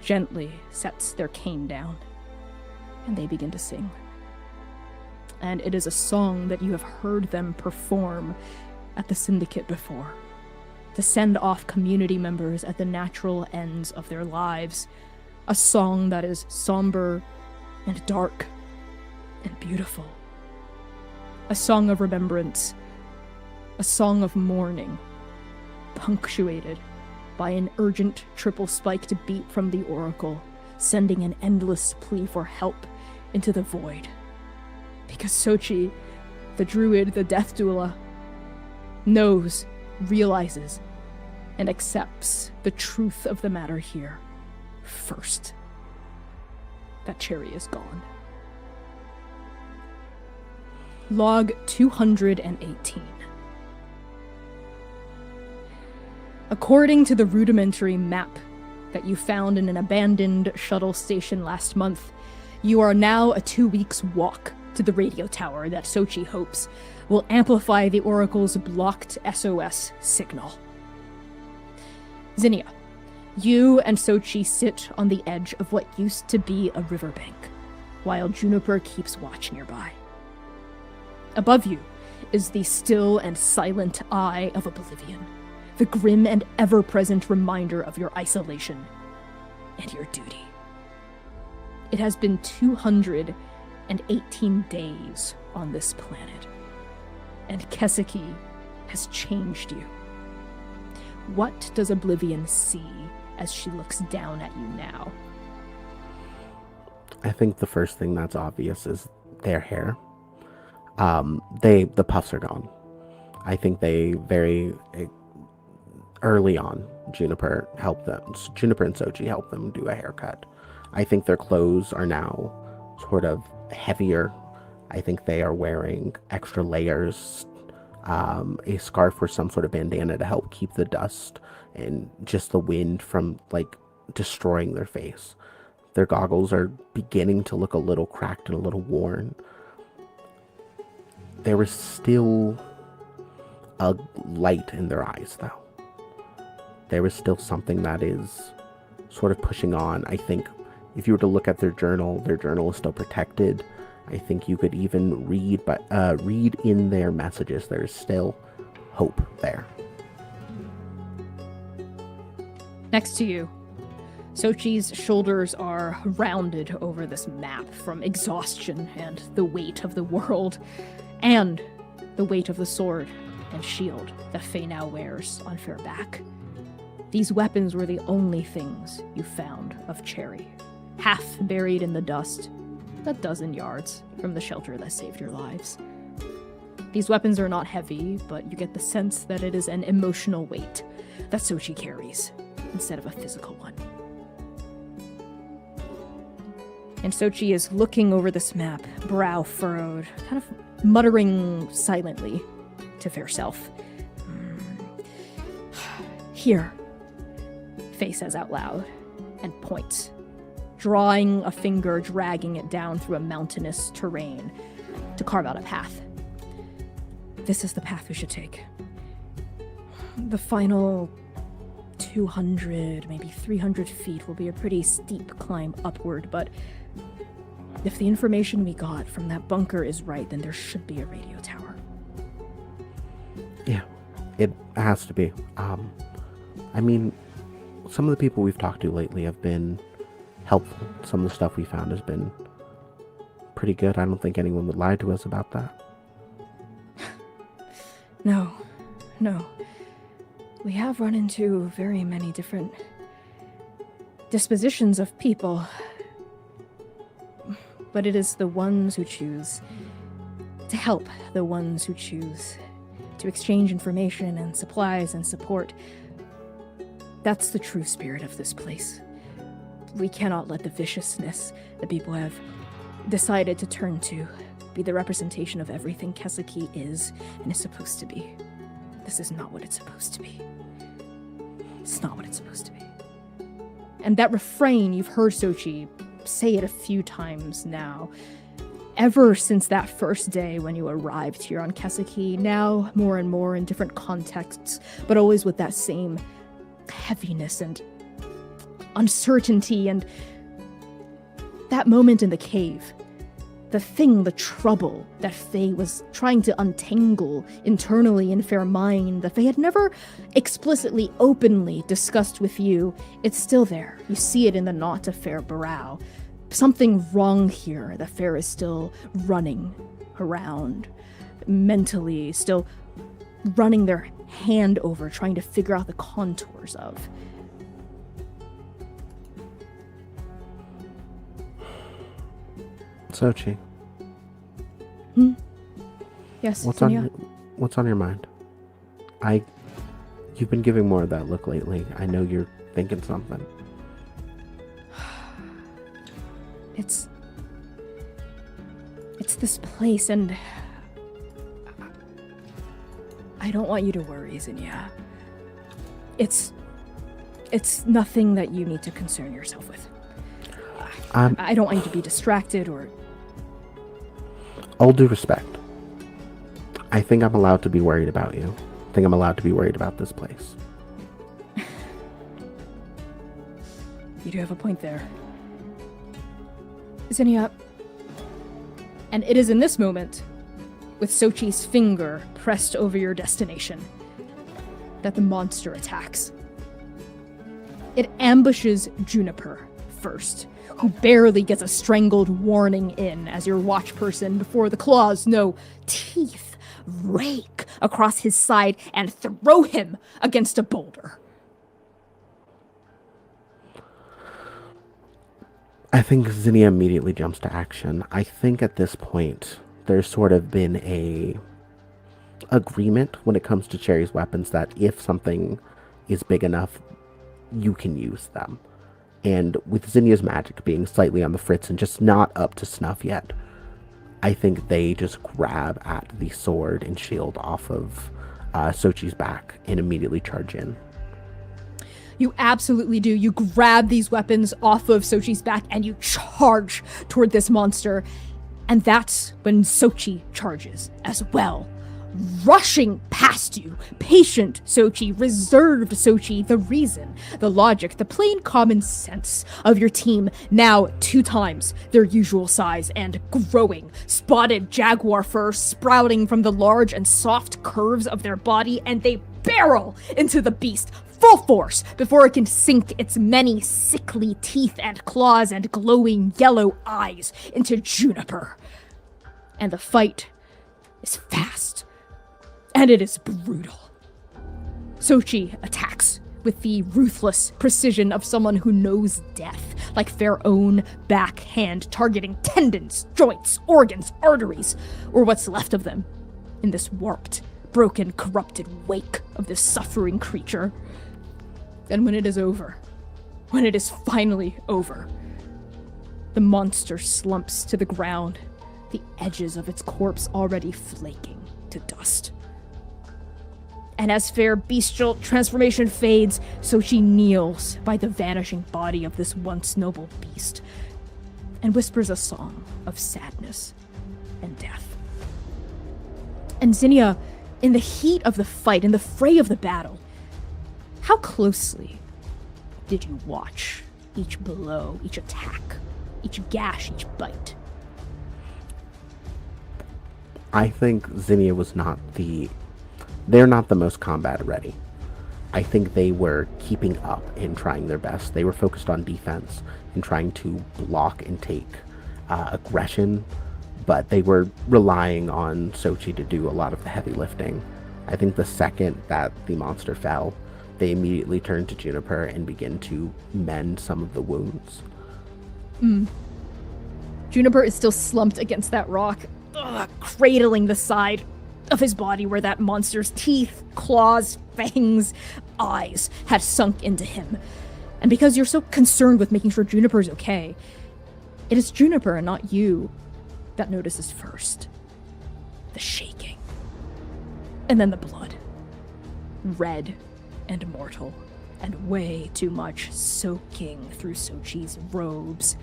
gently sets their cane down, and they begin to sing. And it is a song that you have heard them perform at the Syndicate before, to send off community members at the natural ends of their lives. A song that is somber and dark and beautiful. A song of remembrance. A song of mourning, punctuated by an urgent triple-spiked beat from the Oracle, sending an endless plea for help into the void. Because Sochi, the druid, the death doula, knows, realizes, and accepts the truth of the matter here first. That cherry is gone. Log 218. According to the rudimentary map that you found in an abandoned shuttle station last month, you are now a 2 weeks walk to the radio tower that Sochi hopes will amplify the Oracle's blocked SOS signal. Zinnia, you and Sochi sit on the edge of what used to be a riverbank, while Juniper keeps watch nearby. Above you is the still and silent eye of oblivion, the grim and ever-present reminder of your isolation and your duty. It has been 218 days on this planet, and Keseki has changed you. What does Oblivion see as she looks down at you now? I think the first thing that's obvious is their hair. The puffs are gone. I think they very early on, Juniper and Sochi helped them do a haircut. I think their clothes are now sort of heavier. I think they are wearing extra layers, a scarf or some sort of bandana to help keep the dust and just the wind from destroying their face. Their goggles are beginning to look a little cracked and a little worn. There is still a light in their eyes, though. There is still something that is sort of pushing on. I think if you were to look at their journal is still protected. I think you could even read in their messages. There's still hope there. Next to you, Sochi's shoulders are rounded over this map from exhaustion and the weight of the world, and the weight of the sword and shield that Faye now wears on Fair back. These weapons were the only things you found of Cherry, half buried in the dust, a dozen yards from the shelter that saved your lives. These weapons are not heavy, but you get the sense that it is an emotional weight that Sochi carries, instead of a physical one. And Sochi is looking over this map, brow furrowed, kind of muttering silently to Fair Self. Here, Faye says out loud, and points, drawing a finger, dragging it down through a mountainous terrain to carve out a path. This is the path we should take. The final 200, maybe 300 feet will be a pretty steep climb upward, but if the information we got from that bunker is right, then there should be a radio tower. Yeah, it has to be. I mean, some of the people we've talked to lately have been helpful. Some of the stuff we found has been pretty good. I don't think anyone would lie to us about that. No. We have run into very many different dispositions of people. But it is the ones who choose to help, the ones who choose to exchange information and supplies and support. That's the true spirit of this place. We cannot let the viciousness that people have decided to turn to be the representation of everything Kesaki is and is supposed to be. This is not what it's supposed to be. It's not what it's supposed to be. And that refrain, you've heard Sochi say it a few times now. Ever since that first day when you arrived here on Kesaki, now more and more in different contexts, but always with that same heaviness and uncertainty, and that moment in the cave. The thing, the trouble that Faye was trying to untangle internally in Fair mind, that Faye had never explicitly, openly discussed with you, it's still there. You see it in the knot of Fair brow. Something wrong here that Fair is still running around, mentally, still running their hand over, trying to figure out the contours of. Sochi. Yes, what's Sonia? on your mind? You've been giving more of that look lately. I know you're thinking something. It's this place, and I don't want you to worry, Zinnia. It's nothing that you need to concern yourself with. I don't want you to be distracted or... All due respect, I think I'm allowed to be worried about you. I think I'm allowed to be worried about this place. You do have a point there. Zinnia. And it is in this moment, with Sochi's finger pressed over your destination, that the monster attacks. It ambushes Juniper first, who barely gets a strangled warning in as your watch person before the claws, no, teeth, rake across his side and throw him against a boulder. I think Zinnia immediately jumps to action. I think at this point, there's sort of been a agreement when it comes to Cherry's weapons that if something is big enough, you can use them. And with Zinnia's magic being slightly on the fritz and just not up to snuff yet, I think they just grab at the sword and shield off of Sochi's back and immediately charge in. You absolutely do. You grab these weapons off of Sochi's back and you charge toward this monster. And that's when Sochi charges as well. Rushing past you, patient Sochi, reserved Sochi, the reason, the logic, the plain common sense of your team, now 2 times their usual size and growing, spotted jaguar fur sprouting from the large and soft curves of their body, and they barrel into the beast, full force, before it can sink its many sickly teeth and claws and glowing yellow eyes into Juniper. And the fight is fast, and it is brutal. Sochi attacks with the ruthless precision of someone who knows death, like their own backhand, targeting tendons, joints, organs, arteries, or what's left of them in this warped, broken, corrupted wake of this suffering creature. And when it is over, when it is finally over, the monster slumps to the ground, the edges of its corpse already flaking to dust. And as fair bestial transformation fades, Sochi kneels by the vanishing body of this once noble beast and whispers a song of sadness and death. And Zinnia, in the heat of the fight, in the fray of the battle, how closely did you watch each blow, each attack, each gash, each bite? I think Zinnia was they're not the most combat ready. I think they were keeping up and trying their best. They were focused on defense and trying to block and take aggression, but they were relying on Sochi to do a lot of the heavy lifting. I think the second that the monster fell, they immediately turned to Juniper and began to mend some of the wounds. Juniper is still slumped against that rock, cradling the side of his body where that monster's teeth, claws, fangs, eyes have sunk into him. And because you're so concerned with making sure Juniper's okay, it is Juniper and not you that notices first. The shaking. And then the blood. Red and mortal, and way too much soaking through Sochi's robes.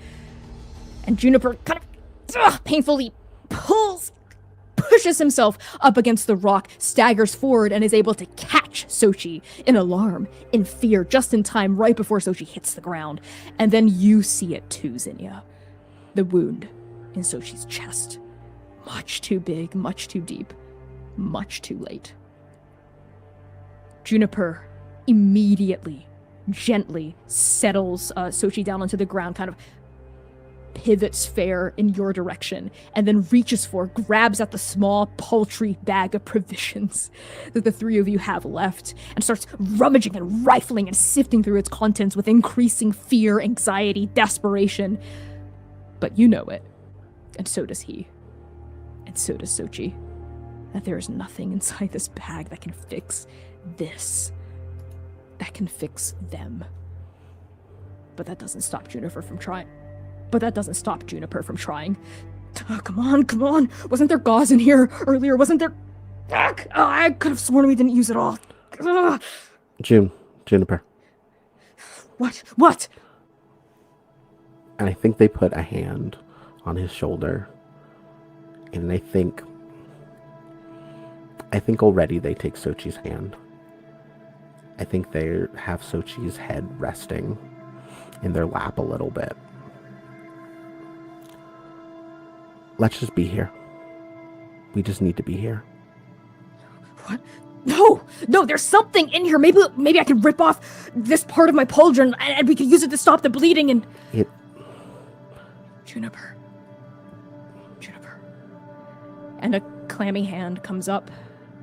And Juniper kind of painfully pushes himself up against the rock, staggers forward, and is able to catch Sochi in alarm, in fear, just in time, right before Sochi hits the ground. And then you see it too, Zinnia. The wound in Sochi's chest. Much too big, much too deep, much too late. Juniper immediately, gently settles Sochi down onto the ground, kind of pivots fair in your direction, and then reaches for, grabs at the small, paltry bag of provisions that the three of you have left, and starts rummaging and rifling and sifting through its contents with increasing fear, anxiety, desperation. But you know it, and so does he, and so does Sochi, that there is nothing inside this bag that can fix this, that can fix them. But that doesn't stop Juniper from trying. Oh, come on. Wasn't there gauze in here earlier? Wasn't there? I could have sworn we didn't use it all. Juniper. What? And I think they put a hand on his shoulder. And I think already they take Sochi's hand. I think they have Sochi's head resting in their lap a little bit. Let's just be here. We just need to be here. What? No, there's something in here. Maybe I can rip off this part of my pauldron and we can use it to stop the bleeding and... Juniper. And a clammy hand comes up,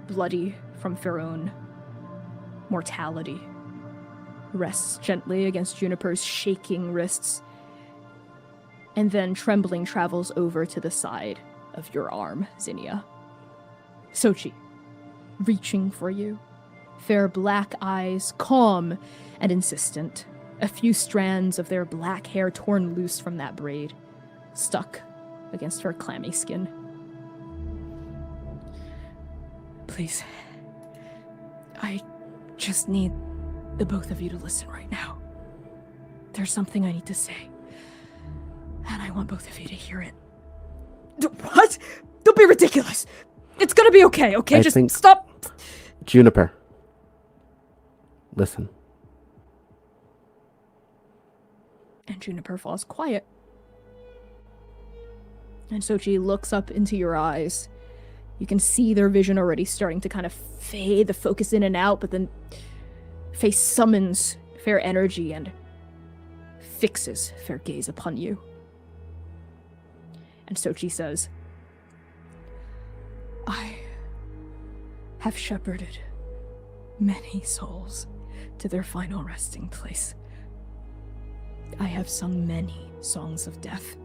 bloody from Pharaoh. Mortality. Rests gently against Juniper's shaking wrists, and then trembling travels over to the side of your arm, Zinnia. Sochi, reaching for you, fair black eyes, calm and insistent, a few strands of their black hair torn loose from that braid, stuck against her clammy skin. Please, I just need the both of you to listen right now. There's something I need to say, and I want both of you to hear it. What? Don't be ridiculous. It's gonna be okay, okay? Just stop. Juniper, listen. And Juniper falls quiet. And Sochi looks up into your eyes, You can see their vision already starting to kind of fade, the focus in and out, but then Faye summons fair energy and fixes fair gaze upon you. And Sochi says, I have shepherded many souls to their final resting place. I have sung many songs of death.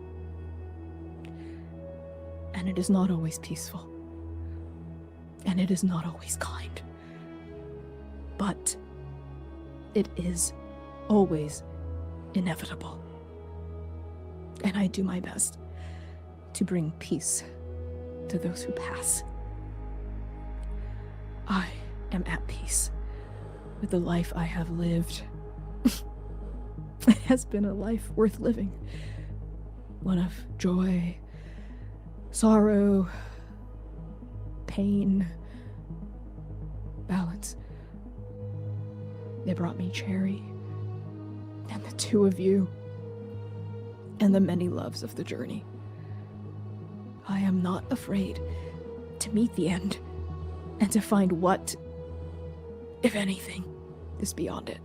And it is not always peaceful. And it is not always kind. But it is always inevitable. And I do my best to bring peace to those who pass. I am at peace with the life I have lived. It has been a life worth living. One of joy, sorrow, pain, balance. They brought me Cherry, and the two of you, and the many loves of the journey. I am not afraid to meet the end, and to find what, if anything, is beyond it.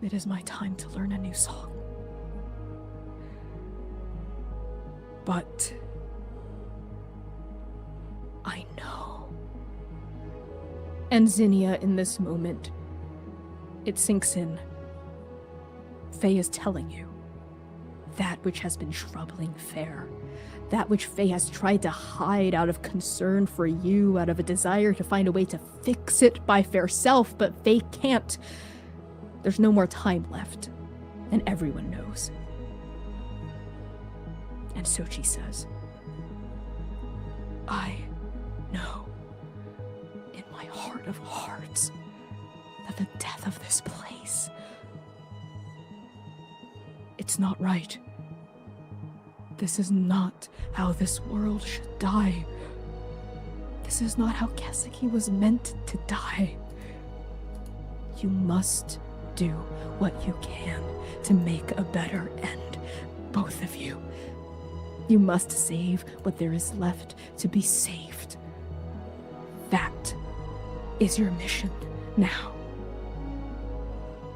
It is my time to learn a new song. But I know. And Zinnia, in this moment, it sinks in. Faye is telling you that which has been troubling Fair, that which Faye has tried to hide out of concern for you, out of a desire to find a way to fix it by Fair self, but Faye can't. There's no more time left, and everyone knows. And Sochi says, I know in my heart of hearts that the death of this place, it's not right. This is not how this world should die. This is not how Keseki was meant to die. You must do what you can to make a better end, both of you. You must save what there is left to be saved. That is your mission now.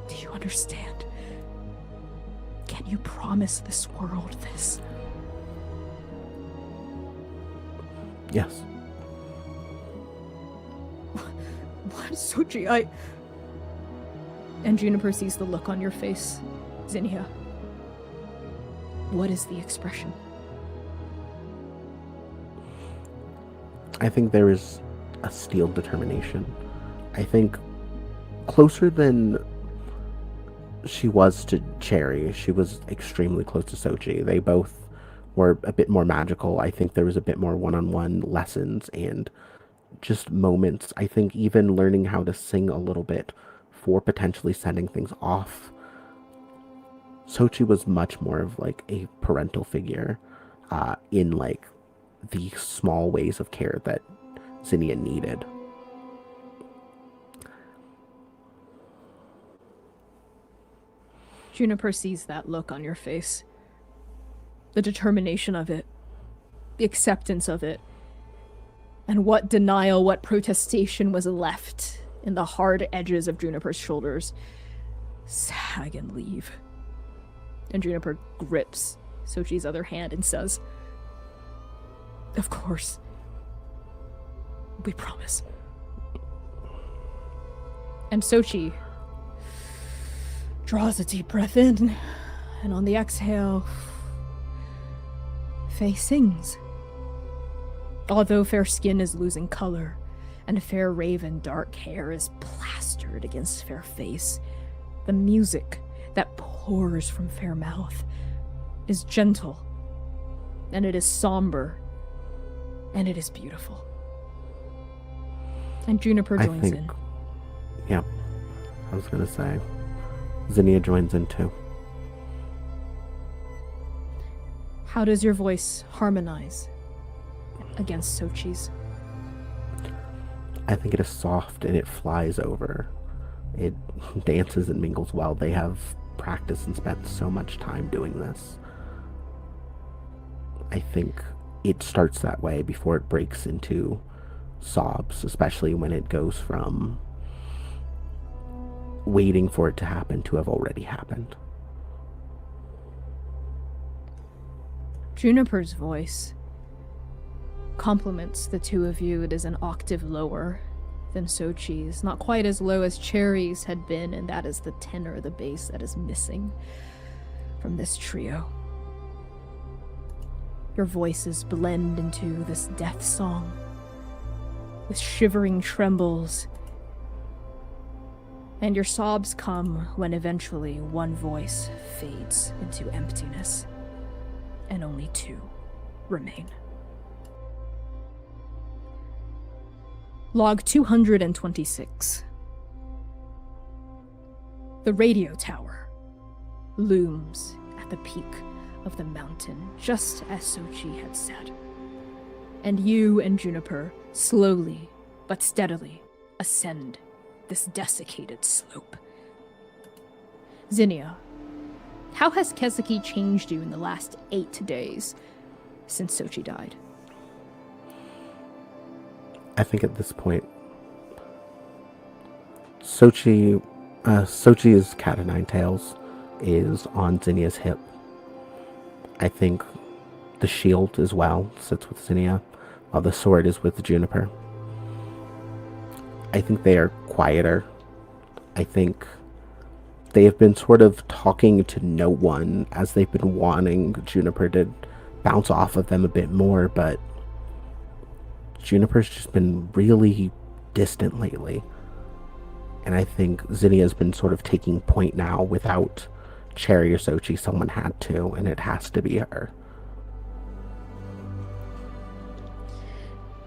Do you understand? Can you promise this world this? Yes. What, Sochi? And Juniper sees the look on your face, Zinnia. What is the expression? I think there is a steeled determination. I think closer than she was to Cherry. She was extremely close to Sochi. They both were a bit more magical. I think there was a bit more one-on-one lessons and just moments. I think even learning how to sing a little bit for potentially sending things off. Sochi was much more of like a parental figure in like the small ways of care that Zinnia needed. Juniper sees that look on your face. The determination of it. The acceptance of it. And what denial, what protestation was left in the hard edges of Juniper's shoulders. Sag and leave. And Juniper grips Sochi's other hand and says, of course. We promise. And Sochi draws a deep breath in, and on the exhale, Faye sings. Although Fair skin is losing color, and Fair raven dark hair is plastered against Fair face, the music that pours from Fair mouth is gentle, and it is somber, and it is beautiful. And Juniper joins in. Yeah, I was gonna say, Zinnia joins in too. How does your voice harmonize against Sochi's? I think it is soft and it flies over. It dances and mingles well. They have practiced and spent so much time doing this. I think it starts that way before it breaks into sobs, especially when it goes from waiting for it to happen to have already happened. Juniper's voice compliments the two of you. It is an octave lower than Sochi's, not quite as low as Cherry's had been, and that is the tenor, the bass that is missing from this trio. Your voices blend into this death song with shivering trembles, and your sobs come when eventually one voice fades into emptiness, and only two remain. Log 226. The radio tower looms at the peak of the mountain, just as Sochi had said. And you and Juniper slowly but steadily ascend this desiccated slope. Zinnia, how has Kesuke changed you in the last 8 days since Sochi died? I think at this point, Sochi's cat o' nine tails is on Zinnia's hip. I think the shield as well sits with Zinnia, while the sword is with Juniper. I think they are quieter. I think they have been sort of talking to no one as they've been wanting Juniper to bounce off of them a bit more, but Juniper's just been really distant lately. And I think Zinnia's been sort of taking point now. Without Cherry or Sochi, someone had to, and it has to be her.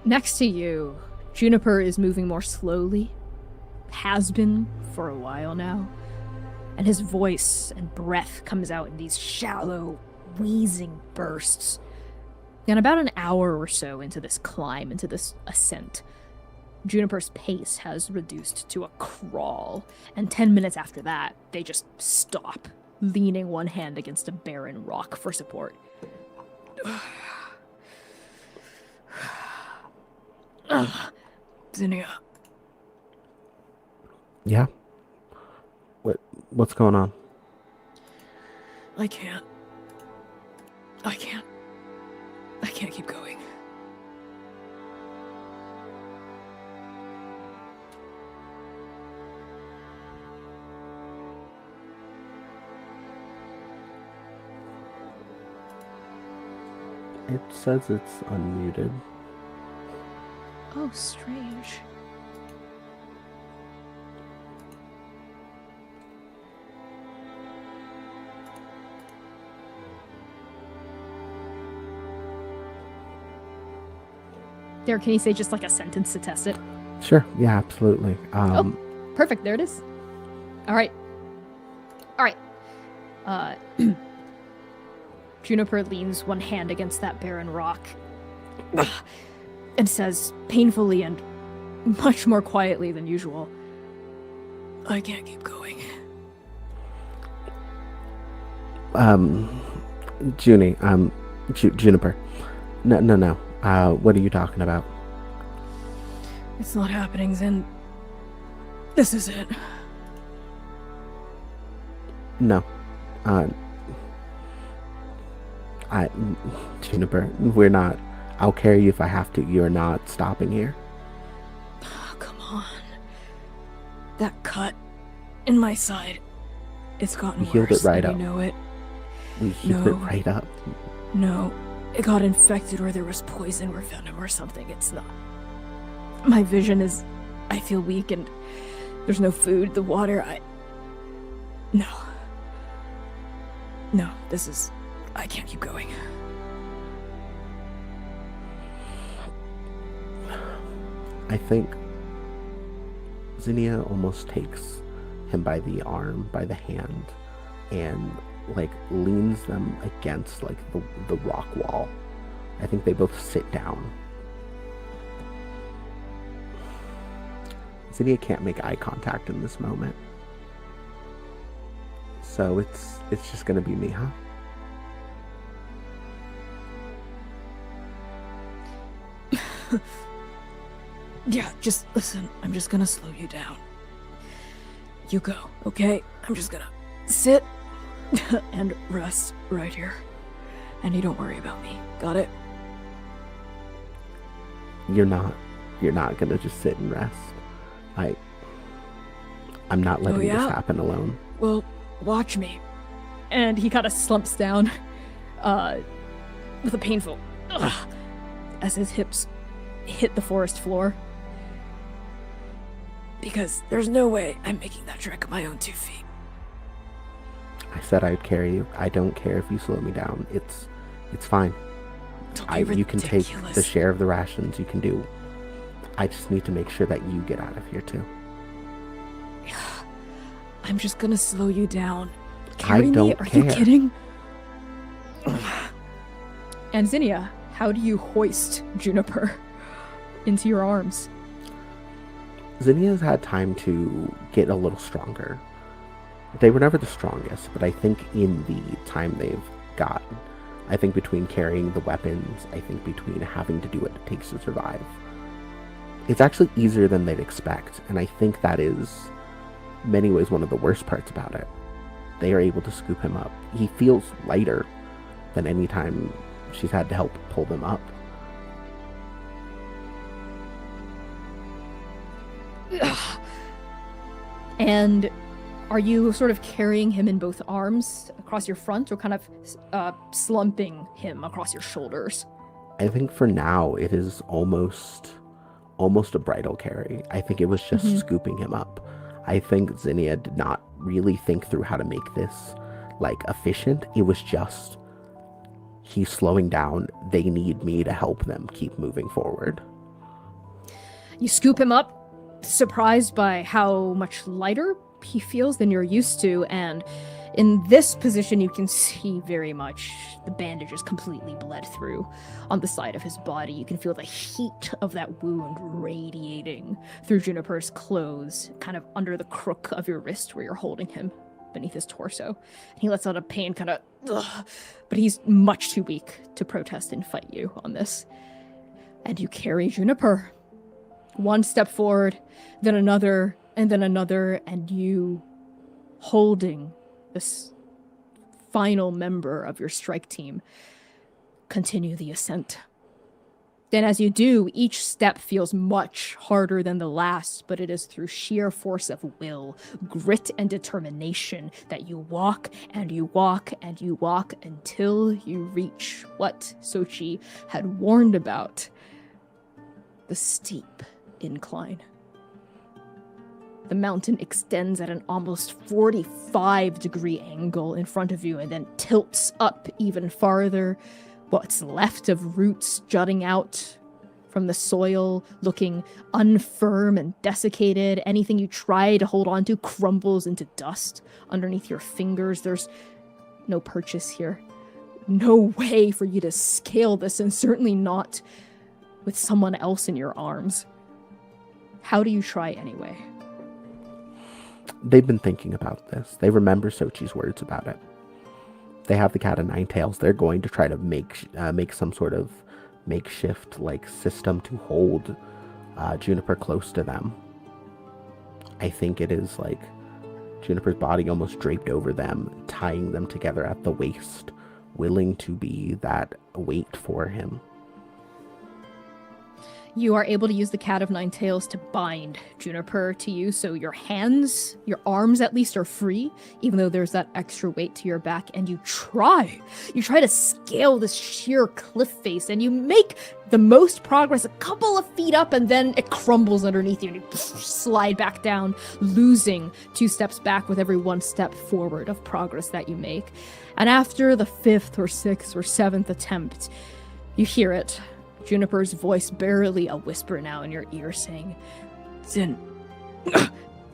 Next to you, Juniper is moving more slowly, has been for a while now, and his voice and breath comes out in these shallow, wheezing bursts. And about an hour or so into this climb, into this ascent, Juniper's pace has reduced to a crawl, and 10 minutes after that, they just stop, leaning one hand against a barren rock for support. Zinnia. Yeah? What's going on? I can't keep going. It says it's unmuted. Oh, strange. Derek, can you say just like a sentence to test it? Sure, yeah, absolutely. Perfect, there it is. All right. Juniper leans one hand against that barren rock and says, painfully and much more quietly than usual, I can't keep going. Juniper. No. What are you talking about? It's not happening, Zin. This is it. No. Juniper, we're not. I'll carry you if I have to. You're not stopping here. Oh, come on. That cut in my side, it's gotten We healed worse. it right and up. You know it. We healed it right up. No, it got infected or there was poison or venom or something. It's not. My vision is. I feel weak and there's no food, the water. No, this is. I can't keep going. I think Zinnia almost takes him by the arm, by the hand, and leans them against the rock wall. I think they both sit down. Zinnia can't make eye contact in this moment. So it's just gonna be me, huh? Yeah, just listen. I'm just gonna slow you down. You go, okay? I'm just gonna sit and rest right here. And you don't worry about me. Got it? You're not gonna just sit and rest. I'm not letting this happen alone. Well, watch me. And he kind of slumps down, with a painful as his hips hit the forest floor. Because there's no way I'm making that trek on my own 2 feet. I said I'd carry you. I don't care if you slow me down. It's fine. You can take the share of the rations. You can do. I just need to make sure that you get out of here too. I'm just gonna slow you down. Carry I don't me? Are care. you kidding? And Zinnia, how do you hoist Juniper into your arms? Zinnia's had time to get a little stronger. They were never the strongest, but I think in the time they've gotten, I think between carrying the weapons, I think between having to do what it takes to survive, it's actually easier than they'd expect, and I think that is, in many ways, one of the worst parts about it. They are able to scoop him up. He feels lighter than any time she's had to help pull them up. And are you sort of carrying him in both arms across your front, or kind of slumping him across your shoulders? I think for now it is almost a bridal carry. I think it was just scooping him up. I think Zinnia did not really think through how to make this efficient. It was just, he's slowing down. They need me to help them keep moving forward. You scoop him up, surprised by how much lighter he feels than you're used to, and in this position you can see very much the bandage is completely bled through on the side of his body. You can feel the heat of that wound radiating through Juniper's clothes, kind of under the crook of your wrist where you're holding him beneath his torso. And he lets out a pain kind of, but he's much too weak to protest and fight you on this. And you carry Juniper. One step forward, then another, and you holding this final member of your strike team continue the ascent. Then as you do, each step feels much harder than the last, but it is through sheer force of will, grit, and determination that you walk and you walk and you walk until you reach what Sochi had warned about, the steep incline. The mountain extends at an almost 45-degree angle in front of you and then tilts up even farther. What's left of roots jutting out from the soil, looking unfirm and desiccated. Anything you try to hold on to crumbles into dust underneath your fingers. There's no purchase here. No way for you to scale this, and certainly not with someone else in your arms. How do you try anyway? They've been thinking about this. They remember Sochi's words about it. They have the cat of nine tails. They're going to try to make some sort of makeshift system to hold Juniper close to them. I think it is Juniper's body almost draped over them, tying them together at the waist, willing to be that weight for him. You are able to use the cat of nine tails to bind Juniper to you, so your hands, your arms at least, are free, even though there's that extra weight to your back, and you try to scale this sheer cliff face, and you make the most progress a couple of feet up, and then it crumbles underneath you, and you slide back down, losing 2 steps back with every 1 step forward of progress that you make. And after the 5th or 6th or 7th attempt, you hear it. Juniper's voice, barely a whisper now in your ear, saying, Zin.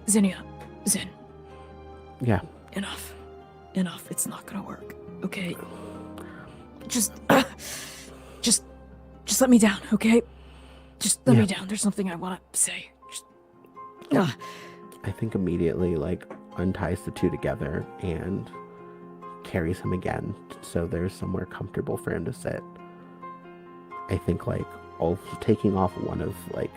Zinnia. Zin. Yeah. Enough. It's not gonna work. Okay? Just let me down, okay? Just let me down. There's something I want to say. I think immediately, unties the two together and carries him again so there's somewhere comfortable for him to sit. I think also taking off one of like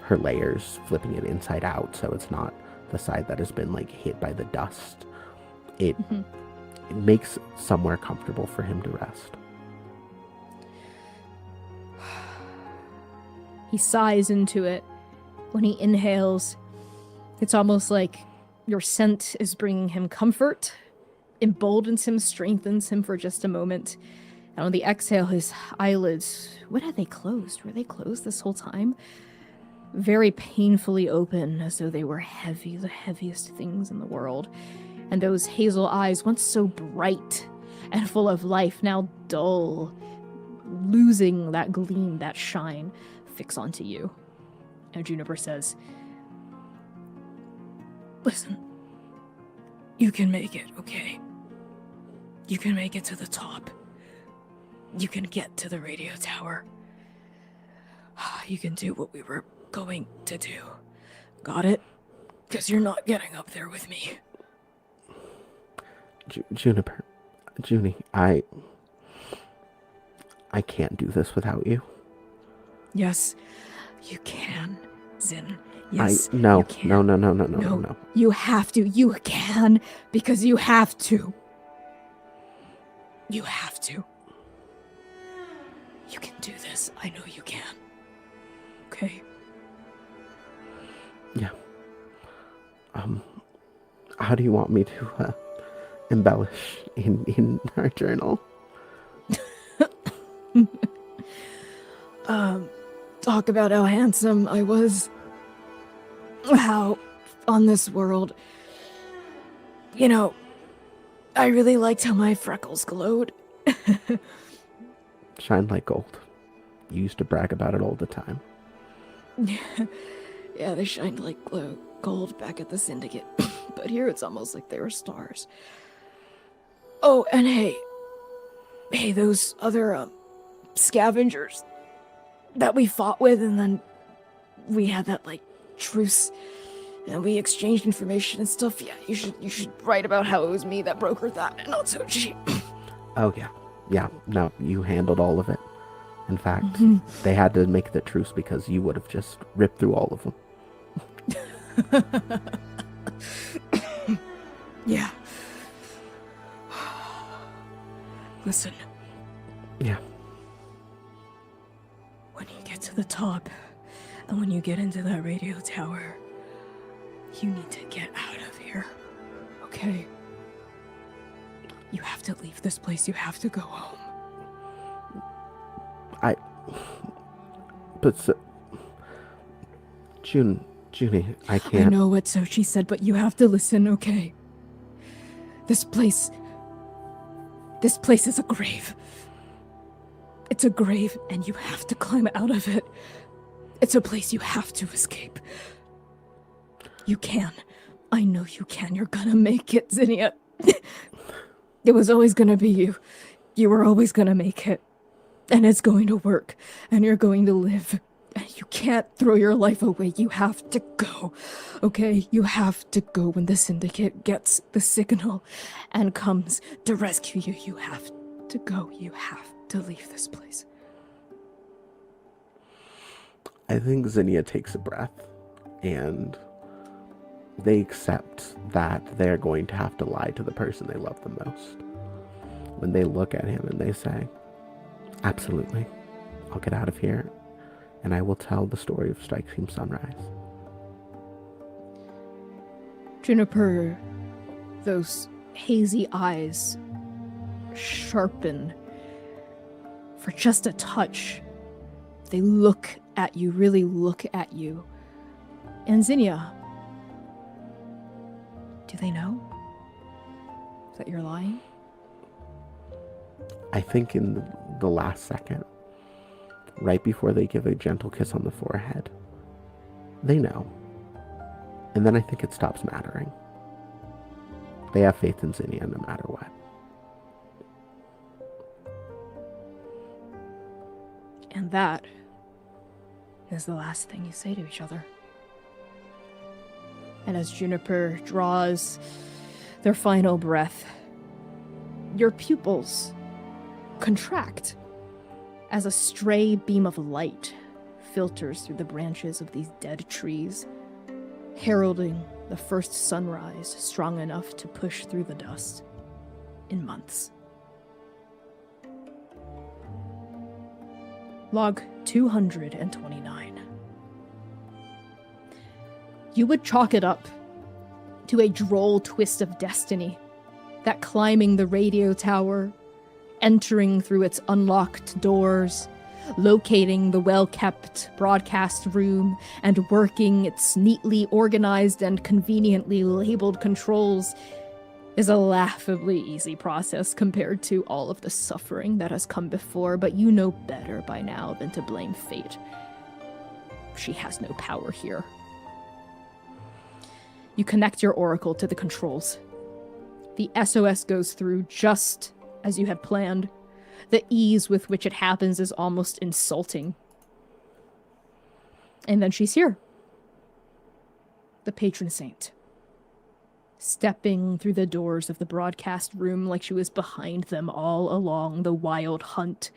her layers, flipping it inside out so it's not the side that has been like hit by the dust. It makes somewhere comfortable for him to rest. He sighs into it. When he inhales, it's almost like your scent is bringing him comfort, emboldens him, strengthens him for just a moment. And on the exhale, his eyelids, when had they closed? Were they closed this whole time? Very painfully open, as though they were heavy, the heaviest things in the world. And those hazel eyes, once so bright and full of life, now dull, losing that gleam, that shine, fix onto you. And Juniper says, "Listen, you can make it, okay? You can make it to the top. You can get to the radio tower. You can do what we were going to do. Got it? Because you're not getting up there with me." Juniper, Junie, I can't do this without you. Yes, you can, Zin. Yes, No. you can. No. You have to. You can, because you have to. You have to. You can do this. I know you can. Okay? Yeah. How do you want me to embellish in our journal? Talk about how handsome I was. How on this world, you know, I really liked how my freckles glowed. Shine like gold. You used to brag about it all the time. Yeah, they shined like gold back at the Syndicate. But here it's almost like they were stars. Oh, and hey, those other scavengers that we fought with, and then we had that like truce, and we exchanged information and stuff. Yeah, you should write about how it was me that brokered that, and not Sochi. Oh yeah. No, you handled all of it. In fact, they had to make the truce because you would have just ripped through all of them. Yeah. Listen. Yeah. When you get to the top, and when you get into that radio tower, you need to get out of here. Okay? You have to leave this place. You have to go home. Junie, I can't. I know what Sochi said, but you have to listen, okay? This place is a grave. It's a grave, and you have to climb out of it. It's a place you have to escape. You can. I know you can. You're gonna make it, Zinnia. It was always gonna be you. You were always gonna make it. And it's going to work. And you're going to live. And you can't throw your life away. You have to go. Okay? You have to go when the Syndicate gets the signal and comes to rescue you. You have to go. You have to leave this place. I think Zinnia takes a breath, and they accept that they're going to have to lie to the person they love the most. When they look at him and they say, "Absolutely, I'll get out of here, and I will tell the story of Strike Team Sunrise." Juniper, those hazy eyes sharpen for just a touch. They look at you, really look at you. And Zinnia, do they know that you're lying? I think in the last second, right before they give a gentle kiss on the forehead, they know. And then I think it stops mattering. They have faith in Zinnia no matter what. And that is the last thing you say to each other. And as Juniper draws their final breath, your pupils contract as a stray beam of light filters through the branches of these dead trees, heralding the first sunrise strong enough to push through the dust in months. Log 229. You would chalk it up to a droll twist of destiny that climbing the radio tower, entering through its unlocked doors, locating the well-kept broadcast room, and working its neatly organized and conveniently labeled controls is a laughably easy process compared to all of the suffering that has come before, but you know better by now than to blame fate. She has no power here. You connect your oracle to the controls. The SOS goes through just as you had planned. The ease with which it happens is almost insulting. And then she's here. The patron saint. Stepping through the doors of the broadcast room like she was behind them all along, the wild hunt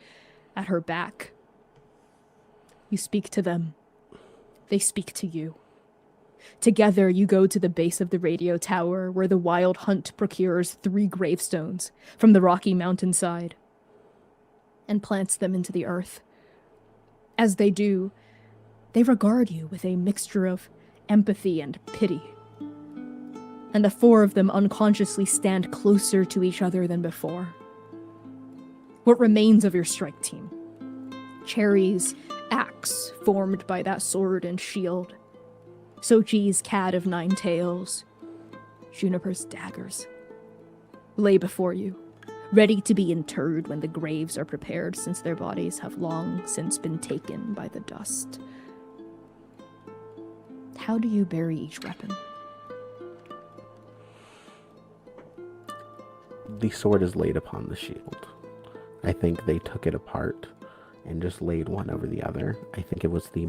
at her back. You speak to them. They speak to you. Together, you go to the base of the radio tower where the wild hunt procures 3 gravestones from the rocky mountainside and plants them into the earth. As they do, they regard you with a mixture of empathy and pity. And the 4 of them unconsciously stand closer to each other than before. What remains of your strike team? Cherry's axe, formed by that sword and shield. Sochi's cat of 9 tails. Juniper's daggers. Lay before you, ready to be interred when the graves are prepared, since their bodies have long since been taken by the dust. How do you bury each weapon? The sword is laid upon the shield. I think they took it apart and just laid one over the other. I think it was the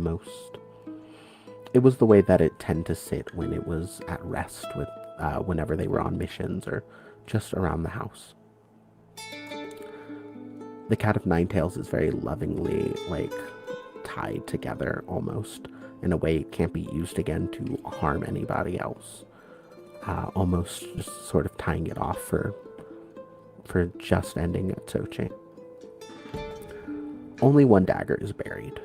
way that it tended to sit when it was at rest with whenever they were on missions or just around the house. The cat of 9 tails is very lovingly tied together almost in a way it can't be used again to harm anybody else. Almost just sort of tying it off for just ending at Sochi. Only 1 dagger is buried.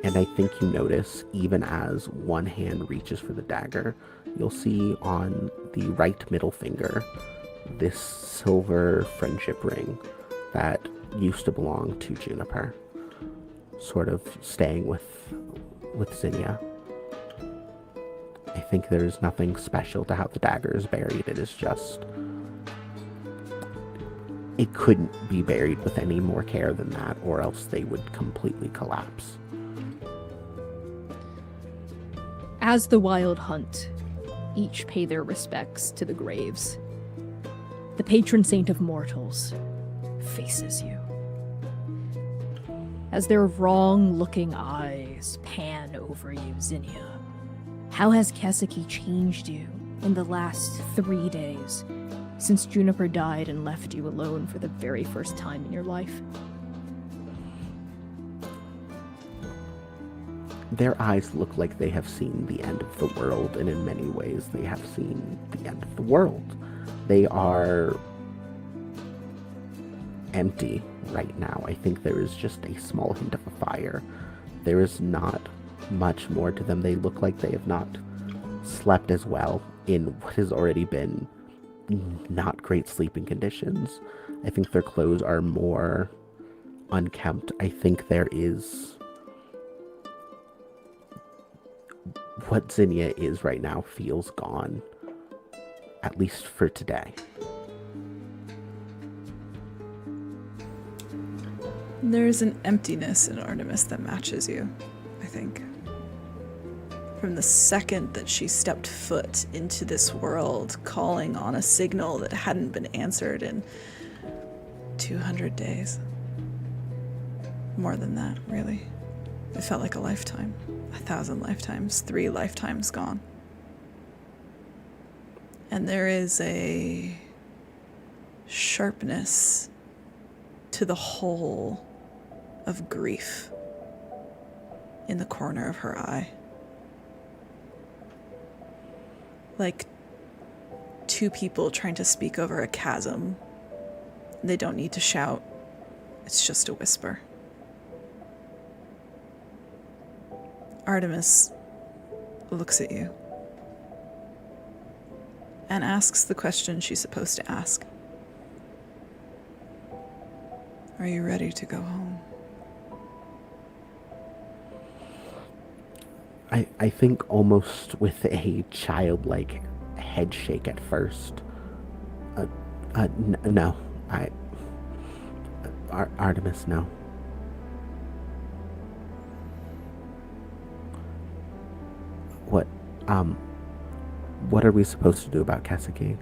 And I think you notice, even as one hand reaches for the dagger, you'll see on the right middle finger this silver friendship ring that used to belong to Juniper, sort of staying with Zinnia. I think there's nothing special to how the dagger is buried. It is just... it couldn't be buried with any more care than that, or else they would completely collapse. As the wild hunt, each pay their respects to the graves. The patron saint of mortals faces you. As their wrong-looking eyes pan over you, Zinnia, how has Keseki changed you in the last 3 days, since Juniper died and left you alone for the very first time in your life? Their eyes look like they have seen the end of the world, and in many ways they have seen the end of the world. They are empty right now. I think there is just a small hint of a fire. There is not much more to them. They look like they have not slept as well in what has already been not great sleeping conditions. I think their clothes are more unkempt. I think there is... what Zinnia is right now feels gone, at least for today. There's an emptiness in Artemis that matches you, I think. From the second that she stepped foot into this world, calling on a signal that hadn't been answered in 200 days. More than that, really. It felt like a lifetime. 1,000 lifetimes. 3 lifetimes gone. And there is a sharpness to the whole of grief in the corner of her eye. Like two people trying to speak over a chasm. They don't need to shout. It's just a whisper. Artemis looks at you and asks the question she's supposed to ask. Are you ready to go home? I think almost with a childlike head shake at first. No. Artemis, no. What are we supposed to do about Kaseki?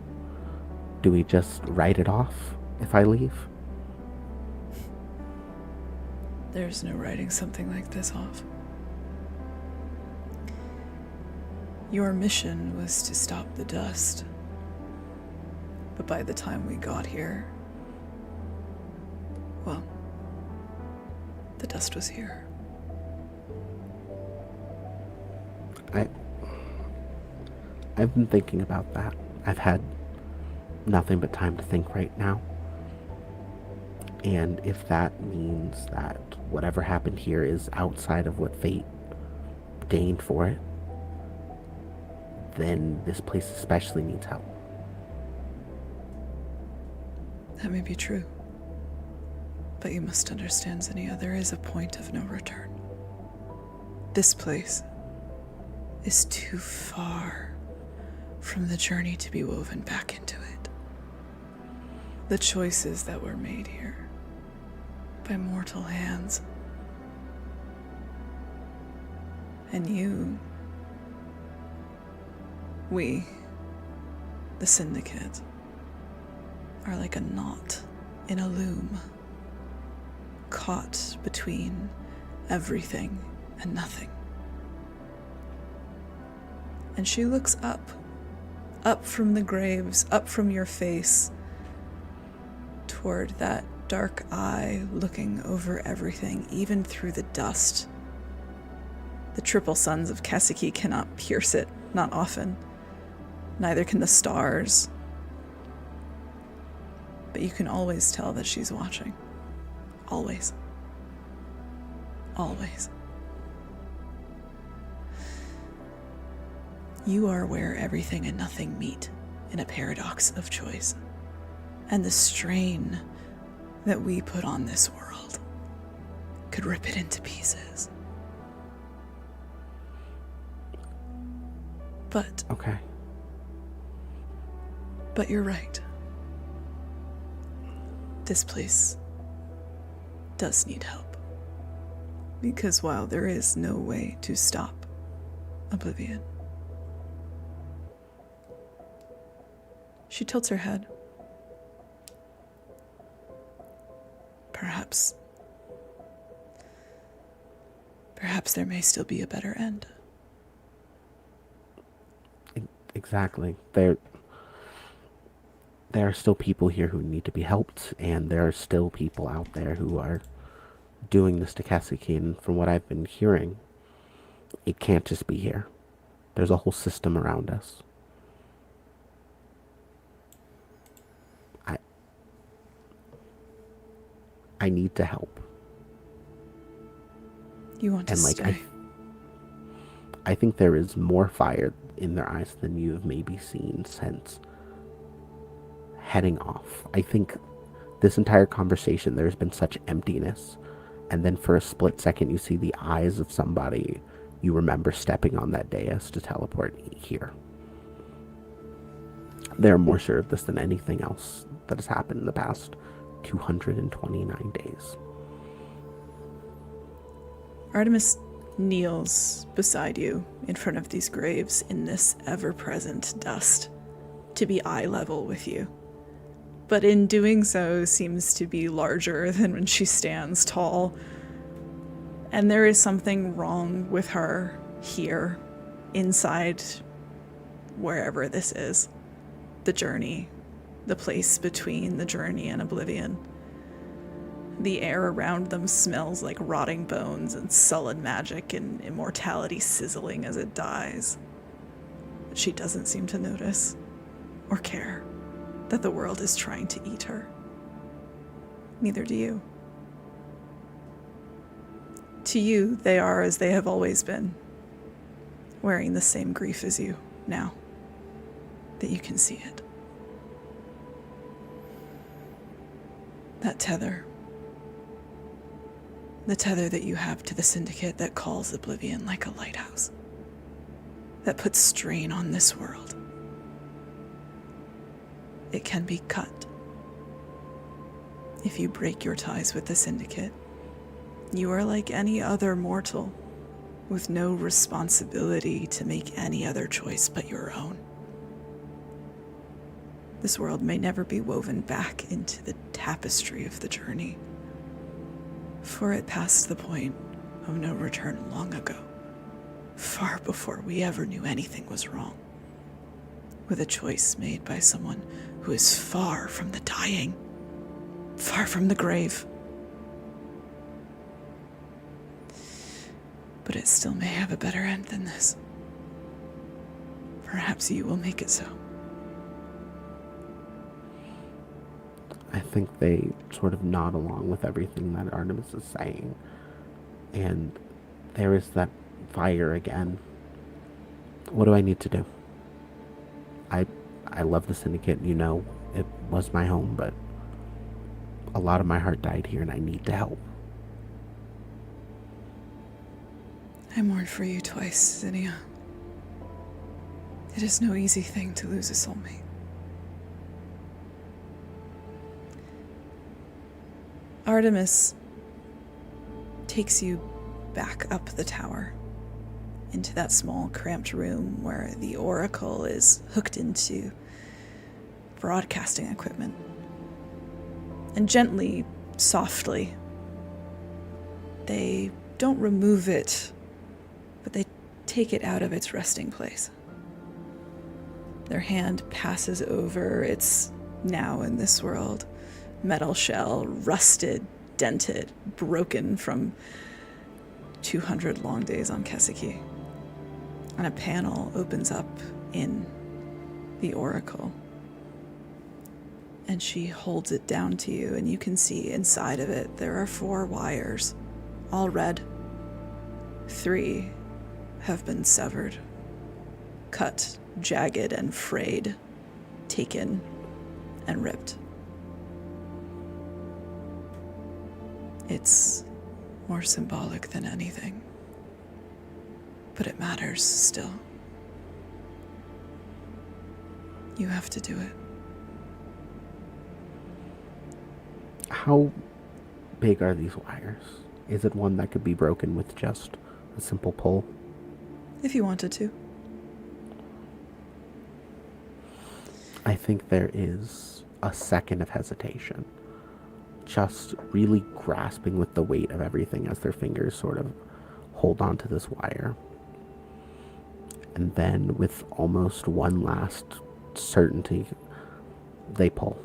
Do we just write it off if I leave? There's no writing something like this off. Your mission was to stop the dust. But by the time we got here, well, the dust was here. I've been thinking about that. I've had nothing but time to think right now. And if that means that whatever happened here is outside of what fate deigned for it, then this place especially needs help. That may be true. But you must understand, Zinnia, there is a point of no return. This place is too far from the journey to be woven back into it. The choices that were made here by mortal hands. And you, we, the Syndicate, are like a knot in a loom, caught between everything and nothing. And she looks up from the graves, up from your face, toward that dark eye looking over everything, even through the dust. The triple suns of Kaseki cannot pierce it, not often. Neither can the stars. But you can always tell that she's watching. Always. Always. You are where everything and nothing meet in a paradox of choice. And the strain that we put on this world could rip it into pieces. But... Okay. But you're right. This place does need help. Because while there is no way to stop oblivion, she tilts her head. Perhaps there may still be a better end. Exactly. There are still people here who need to be helped, and there are still people out there who are doing this to Kaseki, and from what I've been hearing, it can't just be here. There's a whole system around us. I need to help. You want to stay? I think there is more fire in their eyes than you have maybe seen since heading off. I think this entire conversation, there's been such emptiness, and then for a split second you see the eyes of somebody you remember stepping on that dais to teleport here. They're more sure of this than anything else that has happened in the past 229 days. Artemis kneels beside you in front of these graves in this ever-present dust to be eye level with you. But in doing so seems to be larger than when she stands tall. And there is something wrong with her here, inside wherever this is. The journey, the place between the journey and oblivion. The air around them smells like rotting bones and sullen magic and immortality sizzling as it dies. But she doesn't seem to notice or care that the world is trying to eat her. Neither do you. To you, they are as they have always been, wearing the same grief as you now that you can see it. That tether. The tether that you have to the syndicate that calls Oblivion like a lighthouse. That puts strain on this world. It can be cut. If you break your ties with the syndicate, you are like any other mortal, with no responsibility to make any other choice but your own. This world may never be woven back into the tapestry of the journey, for it passed the point of no return long ago, far before we ever knew anything was wrong, with a choice made by someone who is far from the dying, far from the grave. But it still may have a better end than this. Perhaps you will make it so. I think they sort of nod along with everything that Artemis is saying. And there is that fire again. What do I need to do? I love the syndicate, you know, it was my home, but a lot of my heart died here and I need to help. I mourned for you twice, Zinnia. It is no easy thing to lose a soulmate. Artemis takes you back up the tower into that small, cramped room where the Oracle is hooked into broadcasting equipment. And gently, softly, they don't remove it, but they take it out of its resting place. Their hand passes over its now in this world metal shell, rusted, dented, broken from 200 long days on Kesiki. And a panel opens up in the Oracle. And she holds it down to you, and you can see inside of it there are 4 wires, all red. 3 have been severed, cut, jagged, and frayed, taken, and ripped. It's more symbolic than anything, but it matters still. You have to do it. How big are these wires? Is it one that could be broken with just a simple pull? If you wanted to. I think there is a second of hesitation. Just really grasping with the weight of everything as their fingers sort of hold onto this wire. And then with almost one last certainty, they pull,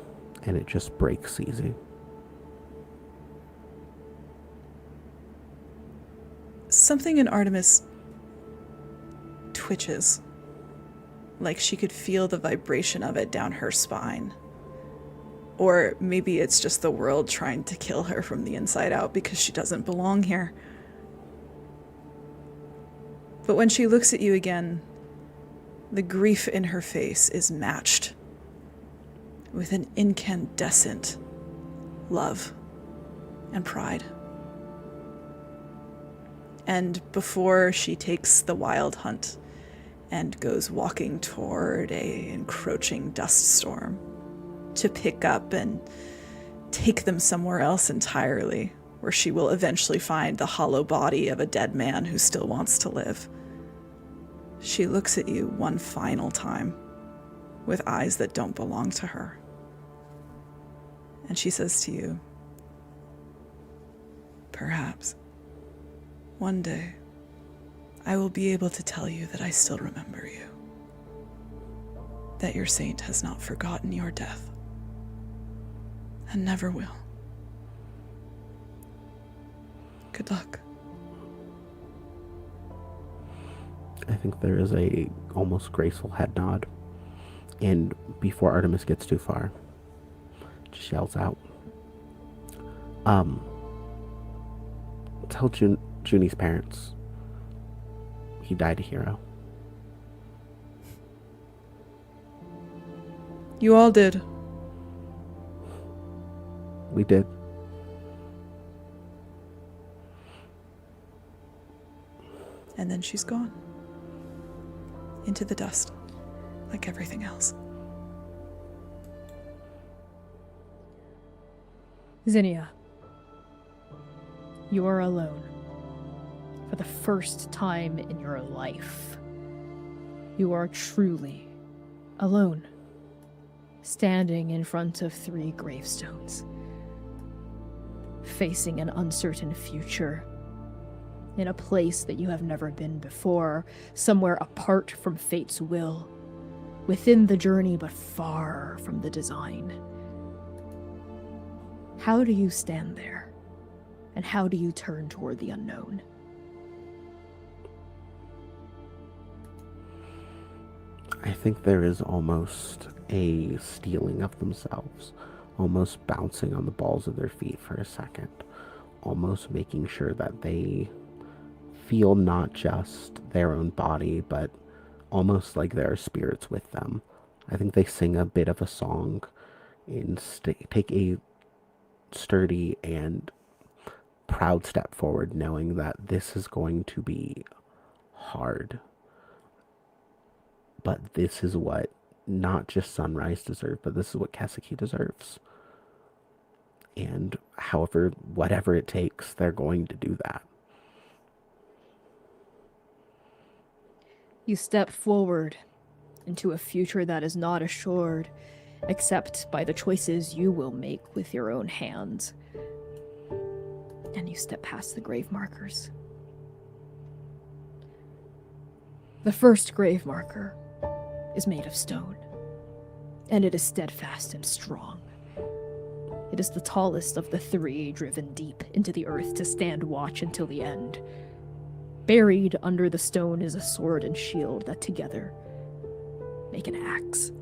and it just breaks easy. Something in Artemis twitches, like she could feel the vibration of it down her spine. Or maybe it's just the world trying to kill her from the inside out because she doesn't belong here. But when she looks at you again, the grief in her face is matched with an incandescent love and pride. And before she takes the wild hunt and goes walking toward a encroaching dust storm to pick up and take them somewhere else entirely, where she will eventually find the hollow body of a dead man who still wants to live, she looks at you one final time with eyes that don't belong to her. And she says to you, "Perhaps one day I will be able to tell you that I still remember you, that your saint has not forgotten your death, and never will." Good luck. I think there is a almost graceful head nod. And before Artemis gets too far, just yells out, tell Junie's parents he died a hero. You all did. We did. And then she's gone. Into the dust. Like everything else. Zinnia, you are alone. For the first time in your life, you are truly alone. Standing in front of 3 gravestones. Facing an uncertain future. In a place that you have never been before. Somewhere apart from fate's will. Within the journey, but far from the design. How do you stand there? And how do you turn toward the unknown? I think there is almost a steeling of themselves, almost bouncing on the balls of their feet for a second, almost making sure that they feel not just their own body, but almost like there are spirits with them. I think they sing a bit of a song and take a sturdy and proud step forward, knowing that this is going to be hard. But this is what not just Sunrise deserves, but this is what Kesiki deserves. And whatever it takes, they're going to do that. You step forward into a future that is not assured, except by the choices you will make with your own hands. And you step past the grave markers. The first grave marker is made of stone, and it is steadfast and strong. It is the tallest of the 3 driven deep into the earth to stand watch until the end. Buried under the stone is a sword and shield that together make an axe.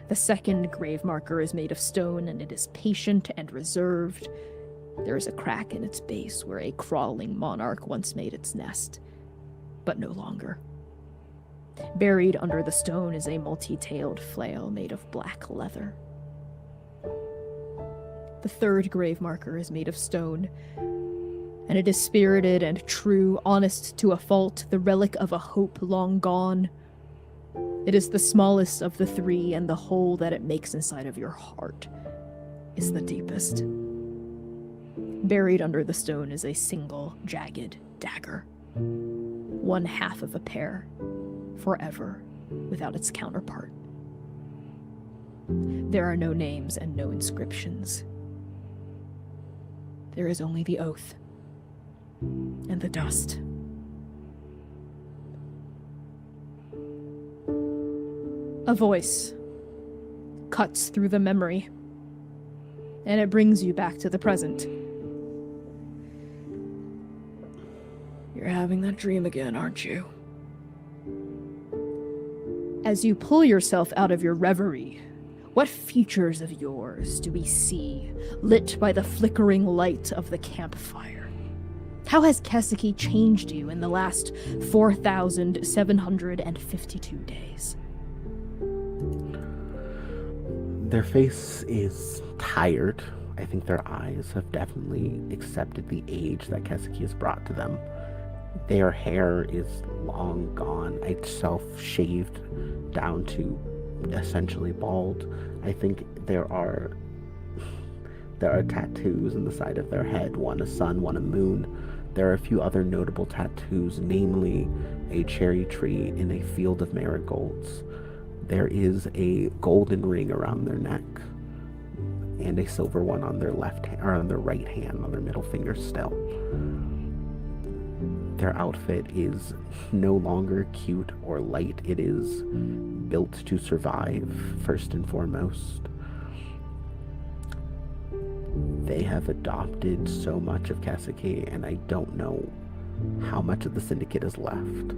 The second grave marker is made of stone, and it is patient and reserved. There is a crack in its base where a crawling monarch once made its nest, but no longer. Buried under the stone is a multi-tailed flail made of black leather. The third grave marker is made of stone, and it is spirited and true, honest to a fault, the relic of a hope long gone. It is the smallest of the 3, and the hole that it makes inside of your heart is the deepest. Buried under the stone is a single, jagged dagger. 1/2 of a pair, forever, without its counterpart. There are no names and no inscriptions. There is only the oath and the dust. A voice cuts through the memory, and it brings you back to the present. You're having that dream again, aren't you? As you pull yourself out of your reverie, what features of yours do we see, lit by the flickering light of the campfire? How has Kesiki changed you in the last 4,752 days? Their face is tired. I think their eyes have definitely accepted the age that Kesiki has brought to them. Their hair is long gone. It's self-shaved down to essentially bald. I think there are tattoos in the side of their head, one a sun, one a moon. There are a few other notable tattoos, namely a cherry tree in a field of marigolds. There is a golden ring around their neck and a silver one on their left hand, or on their right hand, on their middle finger still. Their outfit is no longer cute or light. It is built to survive, first and foremost. they have adopted so much of Kaseki, and I don't know how much of the Syndicate is left.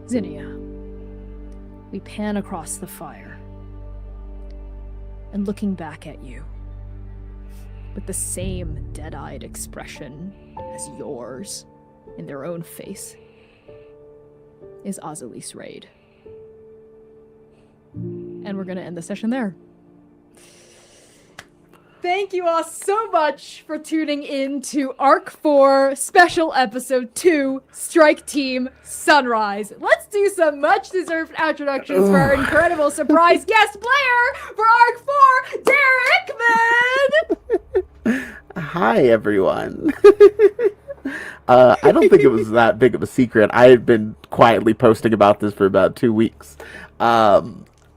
Zinnia, we pan across the fire, and looking back at you, with the same dead-eyed expression as yours in their own face, is Azalis Raid. And we're gonna end the session there. Thank you all so much for tuning in to Arc 4 Special Episode 2, Strike Team Sunrise. Let's do some much-deserved introductions for our incredible surprise guest player for Arc 4, Derek Mann! Hi, everyone. I don't think it was that big of a secret. I had been quietly posting about this for about 2 weeks.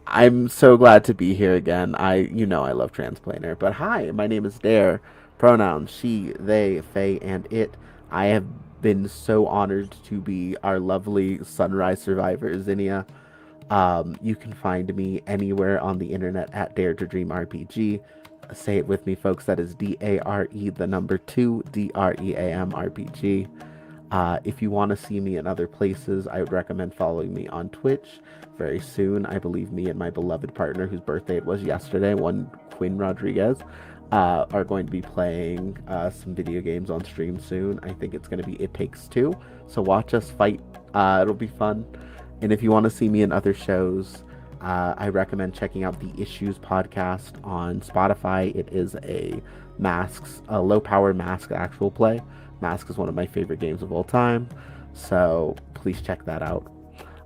I'm so glad to be here again. I love Transplanar. But hi, my name is Dare. Pronouns she, they, they, and it. I have been so honored to be our lovely Sunrise survivor, Zinnia. You can find me anywhere on the internet at Dare to Dream RPG. Say it with me, folks. That is DARE, the number 2, DREAM RPG. If you want to see me in other places, I would recommend following me on Twitch. Very soon, I believe me and my beloved partner, whose birthday it was yesterday, one Quinn Rodriguez, are going to be playing some video games on stream soon. I think it's going to be It Takes Two, so watch us fight. It'll be fun. And if you want to see me in other shows, I recommend checking out the Issues podcast on Spotify. It is a low-power Mask actual play. Mask is one of my favorite games of all time, so please check that out.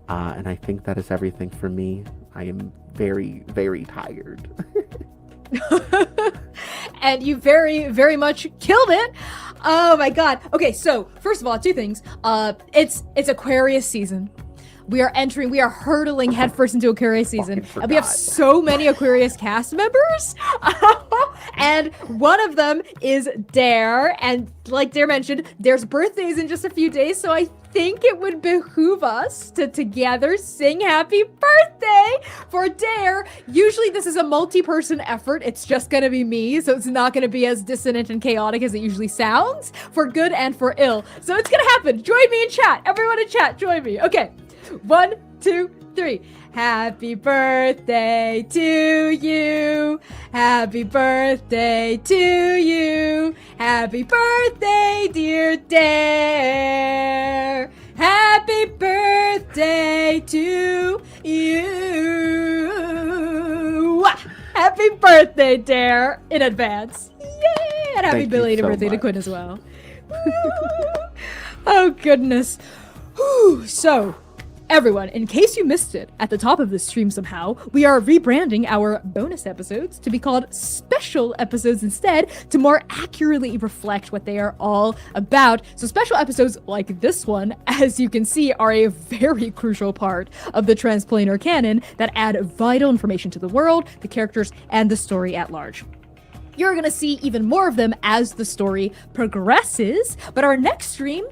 And I think that is everything for me. I am very, very tired. And you very, very much killed it. Oh my god. Okay, so first of all, 2 things. It's Aquarius season. We are hurtling headfirst into Aquarius season. And we have so many Aquarius cast members. And one of them is Dare. And like Dare mentioned, Dare's birthday is in just a few days. So I think it would behoove us to together sing happy birthday for Dare. Usually this is a multi-person effort. It's just going to be me. So it's not going to be as dissonant and chaotic as it usually sounds, for good and for ill. So it's going to happen. Join me in chat. Everyone in chat, join me. Okay. 1, 2, 3. Happy birthday to you. Happy birthday to you. Happy birthday, dear Dare. Happy birthday to you. Happy birthday, Dare, in advance. Yay! And happy belated birthday to Quinn as well. Oh, goodness. Whew. So, everyone, in case you missed it at the top of the stream somehow, we are rebranding our bonus episodes to be called special episodes instead, to more accurately reflect what they are all about. So special episodes like this one, as you can see, are a very crucial part of the Transplanar canon that add vital information to the world, the characters, and the story at large. You're going to see even more of them as the story progresses, but our next stream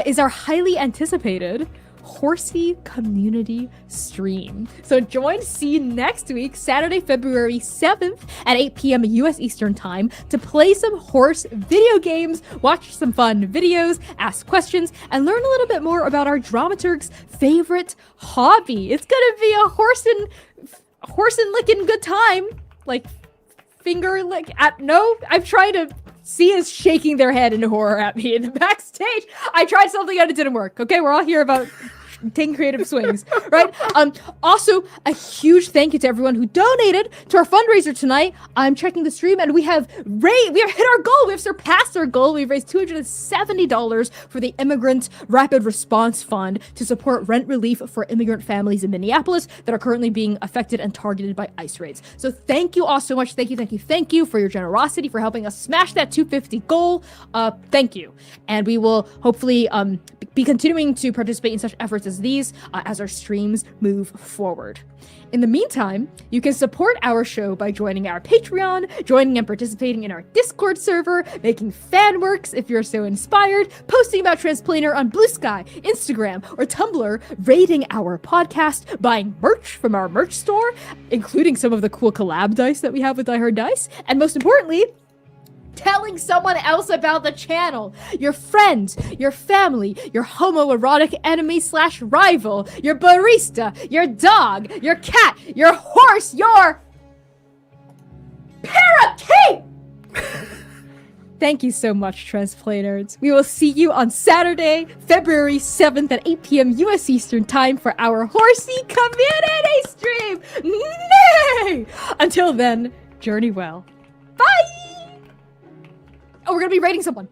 is our highly anticipated Horsey community stream. So join C next week, Saturday, February 7th at 8 p.m. US Eastern Time to play some horse video games, watch some fun videos, ask questions, and learn a little bit more about our dramaturg's favorite hobby. It's gonna be a horse and licking good time. Like, finger lick I'm trying to C is shaking their head in horror at me in the backstage. I tried something and it didn't work. Okay, we're all here about taking creative swings, right? Also, a huge thank you to everyone who donated to our fundraiser tonight. I'm checking the stream and we have hit our goal. We have surpassed our goal. We've raised $270 for the Immigrant Rapid Response Fund to support rent relief for immigrant families in Minneapolis that are currently being affected and targeted by ICE raids. So thank you all so much. Thank you for your generosity, for helping us smash that 250 goal. Thank you. And we will hopefully be continuing to participate in such efforts as these as our streams move forward. In the meantime, you can support our show by joining our Patreon, joining and participating in our Discord server, making fan works if you're so inspired, posting about Transplanar on Blue Sky, Instagram, or Tumblr, rating our podcast, buying merch from our merch store, including some of the cool collab dice that we have with Die Hard Dice, and most importantly, telling someone else about the channel. Your friend, your family, your homoerotic enemy / rival, your barista, your dog, your cat, your horse, your parakeet! Thank you so much, Transplaners. We will see you on Saturday, February 7th at 8 p.m. U.S. Eastern Time for our Horsey Community Stream! Nay! Until then, journey well. Bye! Oh, we're gonna be rating someone.